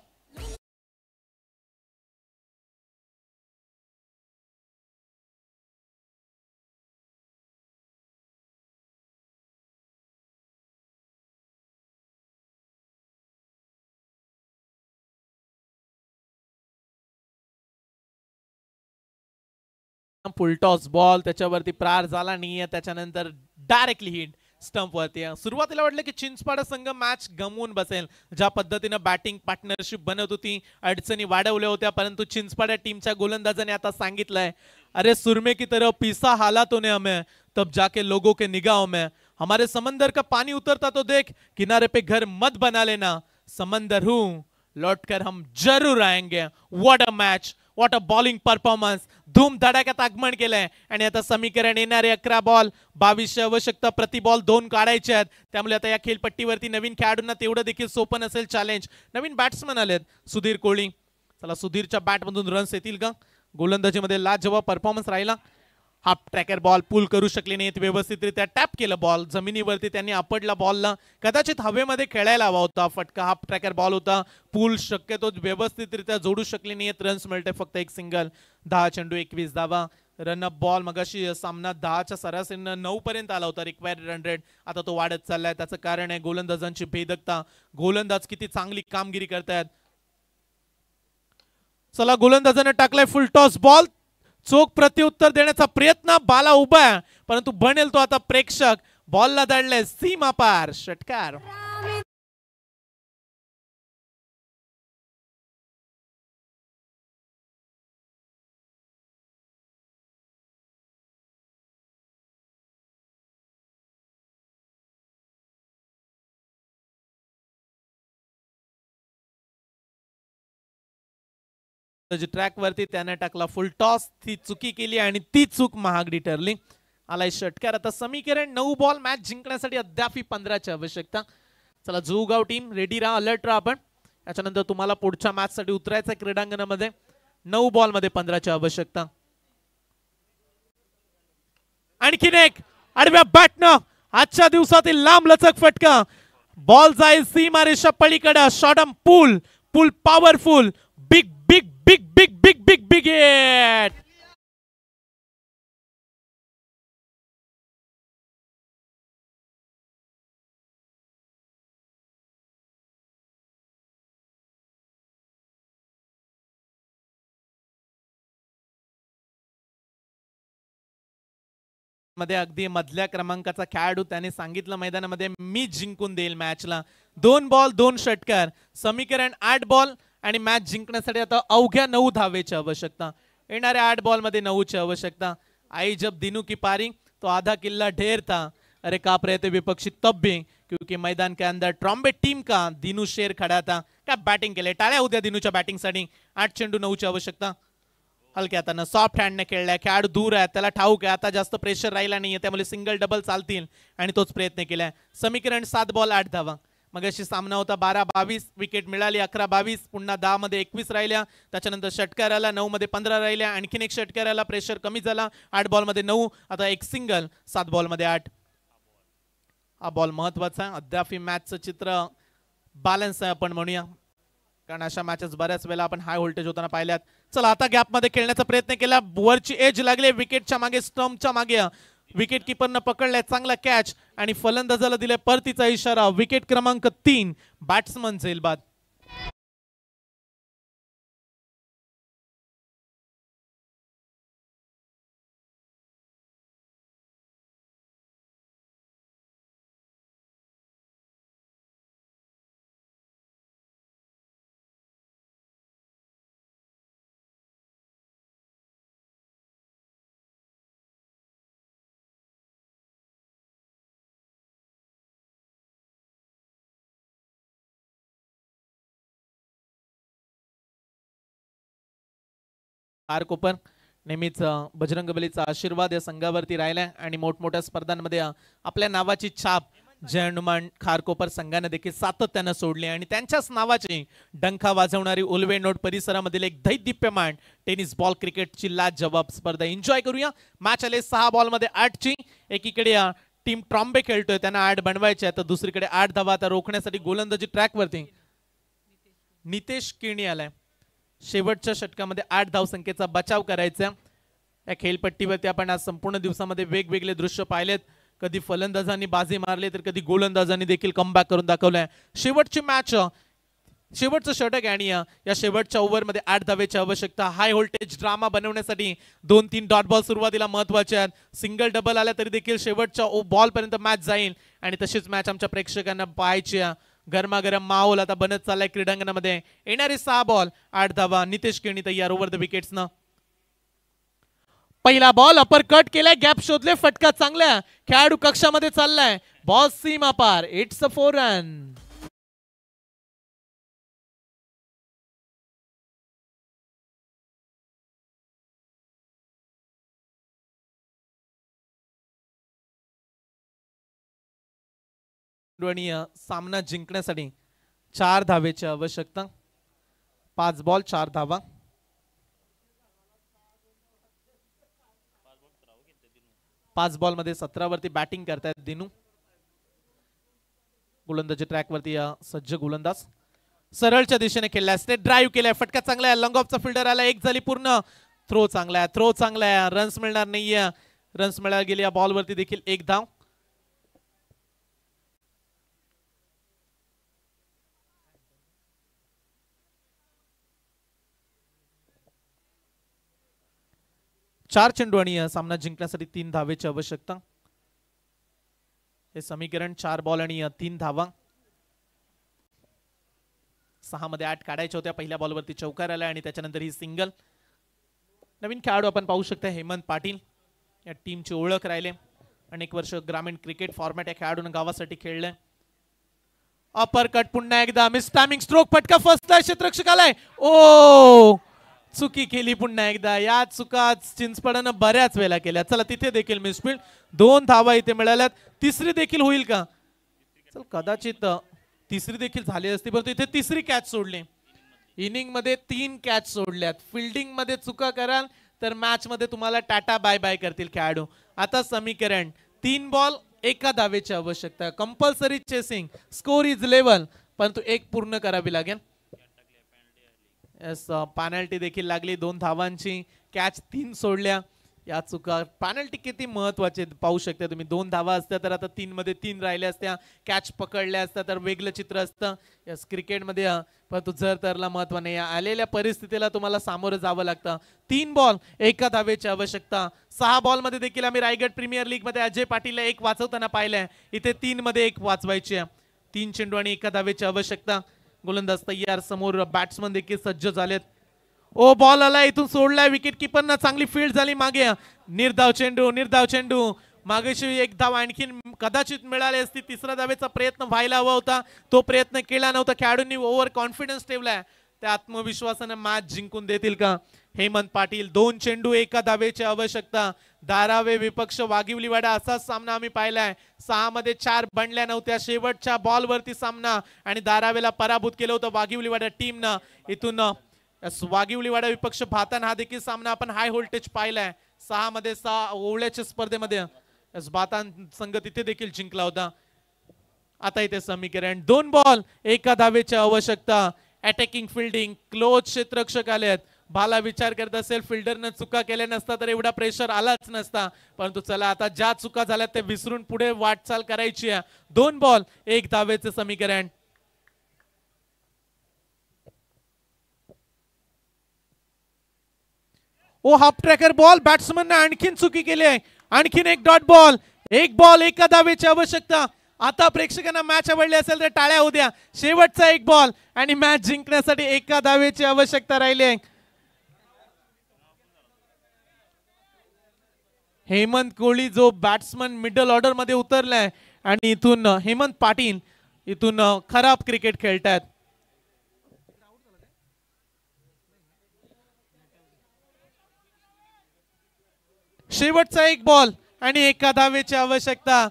फुल टॉस बॉल, त्याच्यावरती प्रार झाला नाहीये. त्याच्यानंतर डायरेक्टली हिट. स्टंप वरती. सुरुवातीला वाटलं की चिंचपाडा संघ मॅच गमवून बसेल, ज्या पद्धतीने बॅटिंग पार्टनरशिप बनत होती, अडचणी वाढवल्या होत्या, परंतु चिंचपाडा टीमच्या गोलंदाजाने आता सांगितलंय, अरे सुरमे की तरह पीसा हालातों ने हमें, तब जाके लोगों के निगाहों में, हमारे समंदर का पानी उतरता तो देख, किनारे पे घर मत बना लेना, समंदर हूं लौटकर हम जरूर आएंगे. What a match, what a bowling performance. धूम धडाक्यात आगमन केलंय आणि आता समीकरण येणारे 11 बॉल 22 आवश्यकता, प्रति बॉल 2 काढायचे आहेत. त्यामुळे आता या खेळपट्टीवरती नवीन खेळाडूंना तेवढं देखील सोपं नसेल चॅलेंज. नवीन बॅट्समन आलेत, सुधीर कोहली. चला सुधीरच्या बॅटमधून रन्स येतील का? गोलंदाजीमध्ये लाजवाब परफॉर्मन्स राहिला. हाफ ट्रॅकर बॉल पूल करू शकले नाहीत, व्यवस्थितरित्या टॅप केलं बॉल जमिनीवरती, त्यांनी आपडला बॉलला, कदाचित हवेमध्ये खेळायला हवा होता. फटका हाफ ट्रॅकर बॉल होता, पूल शक्यतो व्यवस्थितरित्या जोडू शकले नाहीत. रन्स मिळते फक्त एक सिंगल. 10 चेंडू 21 धावा. रन अप बॉल मगाशी सामना 10च्या सरासरीनं 9 पर्यंत आला होता रिक्वायर्ड रन रेट, आता तो वाढत चाललाय. त्याचं कारण आहे गोलंदाजांची भेदकता. गोलंदाज किती चांगली कामगिरी करतायत. चला गोलंदाजाने टाकलाय फुल टॉस बॉल, चोख प्रत्युत्तर देण्याचा प्रयत्न, बाला उभा आहे परंतु बनेल तो आता प्रेक्षक. बॉलला दडले सीमा पार, षटकार. ट्रॅक वरती त्याने टाकला फुल टॉस, ती चुकी केली आणि ती चूक महागडी ठरली. आलाय षटकार. आता समीकरण 9 बॉल मॅच जिंकण्यासाठी अद्याप 15ची आवश्यकता. चला जुगाव टीम रेडी राहा, अलर्ट राहा. आपण याच्यानंतर तुम्हाला पुढच्या मॅच साठी उतरायचं क्रीडांगणामध्ये. 9 बॉल मध्ये 15ची आवश्यकता. आणखीन एक आडव्या बॅटनं आजच्या दिवसातील लांब लचक फटका. बॉल जाईल सीमा रेषा पलीकडे. Short arm pull, pull powerful, big big big big big big big hit. मध्ये अगदी मधल्या क्रमांकाचा खेळाडू त्याने सांगितलं मैदानामध्ये, मी जिंकून देईल मॅचला. 2 बॉल 2 षटकार. समीकरण 8 बॉल आणि मॅच जिंकण्यासाठी आता अवघ्या 9 धावेची आवश्यकता. येणाऱ्या 8 बॉल मध्ये 9ची आवश्यकता. आई जब दिनू की पारी तो आधा किल्ला ढेर था, अरे काप रहे थे विपक्षी तब भी, क्योंकि मैदान के अंदर ट्रॉम्बे टीम का दिनू शेर खड़ा था. काय बॅटिंग केले, टाळ्या होत्या दिनूच्या बॅटिंगसाठी. 8 चेंडू 9ची आवश्यकता. हलक्या हातानं सॉफ्ट हँडने खेळलाय, खेळाडू दूर आहे, त्याला ठाऊक आहे आता जास्त प्रेशर राहिला नाहीये, त्यामुळे सिंगल डबल चालतील आणि तोच प्रयत्न केलाय. समीकरण 7 बॉल 8 धावा. मगाशी सामना होता 12-22, विकेट मिळाली 11-22, पुन्हा 10 मध्ये 21 राहिल्या. त्याच्यानंतर षटकार आला, 9 मध्ये 15 राहिल्या. आणखीन एक षटकार आला, प्रेशर कमी झाला. 8 बॉल मध्ये 9, आता एक सिंगल. 7 बॉल मध्ये 8. हा बॉल महत्वाचा आहे. अद्याप मॅचचं चित्र बॅलन्स आहे आपण म्हणूया, कारण अशा मॅचेस बऱ्याच वेळेला आपण हाय व्होल्टेज होताना पाहिल्यात. चला आता गॅप मध्ये खेळण्याचा प्रयत्न केला, वरची एज लागले विकेटच्या मागे, स्टंपच्या मागे. विकेट किपरनं पकडलाय चांगला कॅच आणि फलंदाजाला दिलाय परतीचा इशारा. विकेट क्रमांक 3, बॅट्समन झेलबाद. खारकोपर नेहमीच बजरंगबलीचा आशीर्वाद या संघावरती राहिलाय आणि मोठमोठ्या स्पर्धांमध्ये आपल्या नावाची छाप जय हनुमान खारकोपर संघाने देखील सातत्यानं सोडली आणि त्यांच्याच नावाची डंका वाजवणारी उलवेनोड परिसरामधील एक दैदिप्यमान टेनिस बॉल क्रिकेटची लाजवाब स्पर्धा एन्जॉय करूया. मॅच आले 6 बॉल मध्ये 8ची. एकीकडे टीम ट्रॉम्बे खेळतोय, त्यांना 8 बनवायचे तर दुसरीकडे 8 धावा आता रोखण्यासाठी गोलंदाजी ट्रॅक वरती नितेश किणी आलाय. शेवटच्या षटकामध्ये 8 धावसंख्येचा बचाव करायचा. या खेळपट्टीवरती आपण आज संपूर्ण दिवसामध्ये वेगवेगळे दृश्य पाहिलेत. कधी फलंदाजांनी बाजी मारली तर कधी गोलंदाजांनी देखील कमबॅक करून दाखवलाय. शेवटची मॅच शेवटचं षटक आणि या शेवटच्या ओव्हरमध्ये 8 धावेची आवश्यकता. हाय व्होल्टेज ड्रामा बनवण्यासाठी 2-3 डॉट बॉल सुरुवातीला महत्वाचे आहेत. सिंगल डबल आल्या तरी देखील शेवटच्या बॉल पर्यंत मॅच जाईल आणि तशीच मॅच आमच्या प्रेक्षकांना पाहायची आहे. गरमागरम माहोल आता बनत चाललाय क्रीडांगणामध्ये. येणारे 6 बॉल 8 धावा. नितेश केणी तयार ओव्हर द विकेट्सनं. पहिला बॉल अपर कट केलाय, गॅप शोधले, फटका चांगला खेळाडू कक्षामध्ये चाललाय. बॉल सीमा पार. It's a 4 run. सामना जिंकण्यासाठी 4 धावेची आवश्यकता. 5 बॉल 4 धावा. 5 बॉल मध्ये 17 वरती बॅटिंग करतायत दिनू. गोलंदाजी ट्रॅक वरती सज्ज गोलंदाज. सरळच्या दिशेने खेळलाय, स्टेट ड्राईव्ह केलाय, फटका चांगला आहे. लॉंग ऑफचा फिल्डर आला, एक झाली पूर्ण. थ्रो चांगला आहे, थ्रो चांगला आहे. रन्स मिळणार नाहीये. रन्स मिळायला गेली या बॉल वरती देखील 1 धाव. चार चेंडू आणि सामना जिंकण्यासाठी 3 धावेची आवश्यकता. हे समीकरण 4 बॉल आणि 3 धावा. 6 मध्ये 8 काढायच्या होत्या. पहिल्या बॉलवरती चौकार आला आणि त्याच्यानंतर ही सिंगल. नवीन खेळाडू आपण पाहू शकता हेमंत पाटील. या टीमची ओळख राहिले. अनेक वर्ष ग्रामीण क्रिकेट फॉर्मॅट या खेळाडूने गावासाठी खेळले. अपर कट पुन्हा एकदा मिस टायमिंग स्ट्रोक, फटका फसलाय, क्षेत्ररक्षक आलाय. ओ चुकी केली पुन्हा एकदा. या चुका चिंचपडानं बऱ्याच वेळा केल्या. चला तिथे देखील मिसफील्ड. 2 धावा इथे मिळाल्यात. तिसरी देखील होईल का? चल कदाचित तिसरी देखील झाली असती, परंतु इथे तिसरी कॅच सोडली. इनिंग मध्ये 3 कॅच सोडल्यात. फिल्डिंग मध्ये चुका कराल तर मॅच मध्ये तुम्हाला टाटा बाय बाय करतील खेळाडू. आता समीकरण 3 बॉल 1 धावेची आवश्यकता. Compulsory chasing. Score is level, परंतु 1 पूर्ण करावी लागेल. पॅनल्टी देखील लागली 2 धावांची. कॅच 3 सोडल्या. या चुका पॅनल्टी किती महत्वाचे पाहू शकता तुम्ही. 2 धावा असत्या तर आता 3 मध्ये 3 राहिल्या असत्या. कॅच पकडल्या असत्या तर वेगळं चित्र असतं यस क्रिकेटमध्ये. परंतु जर तरला महत्व नाही. आलेल्या परिस्थितीला तुम्हाला सामोरं जावं लागतं. 3 बॉल 1 धावेची आवश्यकता. 6 बॉल मध्ये देखील आम्ही रायगड प्रीमियर लीग मध्ये अजय पाटीलला 1 वाचवताना पाहिलंय. इथे 3 मध्ये 1 वाचवायची आहे. 3 चेंडू आणि 1 धावेची आवश्यकता. गोलंदाज तयार. समोर बॅट्समन देखील सज्ज झालेत. ओ बॉल आला, इथून सोडलाय. विकेट किपरना चांगली फील्ड झाली मागे. निर्धाव चेंडू, निर्धाव चेंडू. मागेशी 1 धाव आणखीन कदाचित मिळाली असती. 3रा धावेचा प्रयत्न व्हायला हवा होता, तो प्रयत्न केला नव्हता. खेळाडूंनी ओव्हर कॉन्फिडन्स ठेवलाय. त्या आत्मविश्वासाने मॅच जिंकून देतील का हेमंत पाटील? 2 चेंडू 1 धावेची आवश्यकता. धारावे विपक्ष वाघिवलीवाडा असाच सामना आम्ही पाहिलाय. 6 मध्ये 4 बनल्या नव्हत्या. शेवटच्या बॉल वरती सामना आणि धारावेला पराभूत केलं होतं वाघिवलीवाडा टीमनं. इथून वाघिवलीवाडा विपक्ष भातान हा देखील सामना आपण हाय व्होल्टेज पाहिलाय. 6 मध्ये 6 ओवळ्याच्या स्पर्धेमध्ये भातान संघ तिथे देखील जिंकला होता. आता इथे समीकरण 2 बॉल 1 धावेची आवश्यकता. Attacking fielding. क्लोज क्षेत्ररक्षक आलेत. भाला विचार करत असेल फिल्डरनं चुका केल्या नसता तर एवढा प्रेशर आलाच नसता. परंतु चला आता ज्या चुका झाल्या ते विसरून पुढे वाटचाल करायची आहे. 2 बॉल 1 धावेचे समीकरण. ओ हाफ ट्रॅकर बॉल. बॅट्समन आणखीन चुकी केली आहे. आणखीन 1 डॉट बॉल. 1 बॉल 1 धावेची आवश्यकता. आता प्रेक्षकांना मॅच आवडली असेल तर टाळ्या होऊ द्या. शेवटचा 1 बॉल आणि मॅच जिंकण्यासाठी 1 धावेची आवश्यकता राहिली आहे. हेमंत कोहली जो बॅट्समन मिडल ऑर्डर मध्ये उतरलाय आणि इथून हेमंत पाटील इथून खराब क्रिकेट खेळतात. शेवटचा 1 बॉल आणि 1 धावेची आवश्यकता.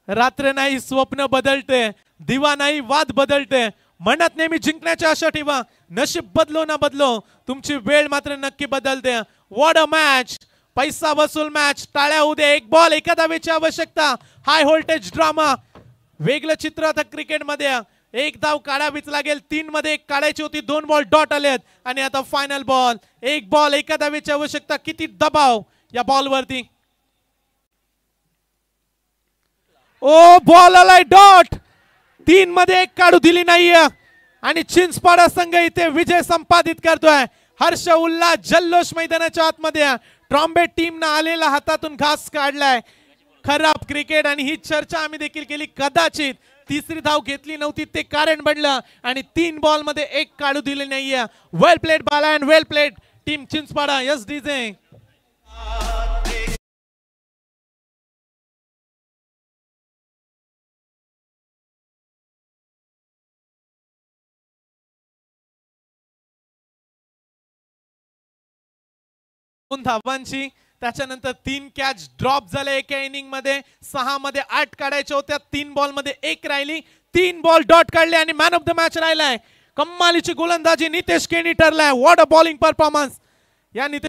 रात्र नाही स्वप्न बदलते, दिवा नाही वाद बदलते. मनात नेहमी जिंकण्याची आशा ठेवा. नशीब बदलो ना बदलो, तुमची वेळ मात्र नक्की बदलते. What a match. पैसा वसूल मॅच. टाळ्या होऊ दे. 1 बॉल 1 धावेची आवश्यकता. High voltage drama. वेगळं चित्र आता क्रिकेटमध्ये. 1 धाव काढावीच लागेल. 3 मध्ये 1 काढायची होती. 2 बॉल डॉट आलेत आणि आता फायनल बॉल. 1 बॉल 1 धावेची आवश्यकता. किती दबाव या बॉल वरती. ओ बॉल आलाय डॉट. 3 मध्ये 1 काढू दिली नाहीये आणि चिंचपाडा संघ इथे विजय संपादित करतोय. हर्ष उल्हास जल्लोष मैदानाच्या आतमध्ये. ट्रॉम्बेट टीम ना आलेला हातातून घास काढलाय. खराब क्रिकेट आणि ही चर्चा आम्ही देखील केली. कदाचित तिसरी धाव घेतली नव्हती ते कारण बनलं आणि 3 बॉल मध्ये 1 काढू दिले नाहीये. Well played Bala and well played team Chinchpada. Yes DJ. धावांची त्याच्यानंतर 3 कॅच ड्रॉप झाले एका इनिंग मध्ये. 6 मध्ये 8 काढायच्या होत्या. 3 बॉल मध्ये 1 राहिली. 3 बॉल डॉट काढले आणि मॅन ऑफ द मॅच राहिलाय. कमालीची गोलंदाजी नितेश केनी ठरलाय. व्हॉट अ बॉलिंग परफॉर्मन्स या नितेश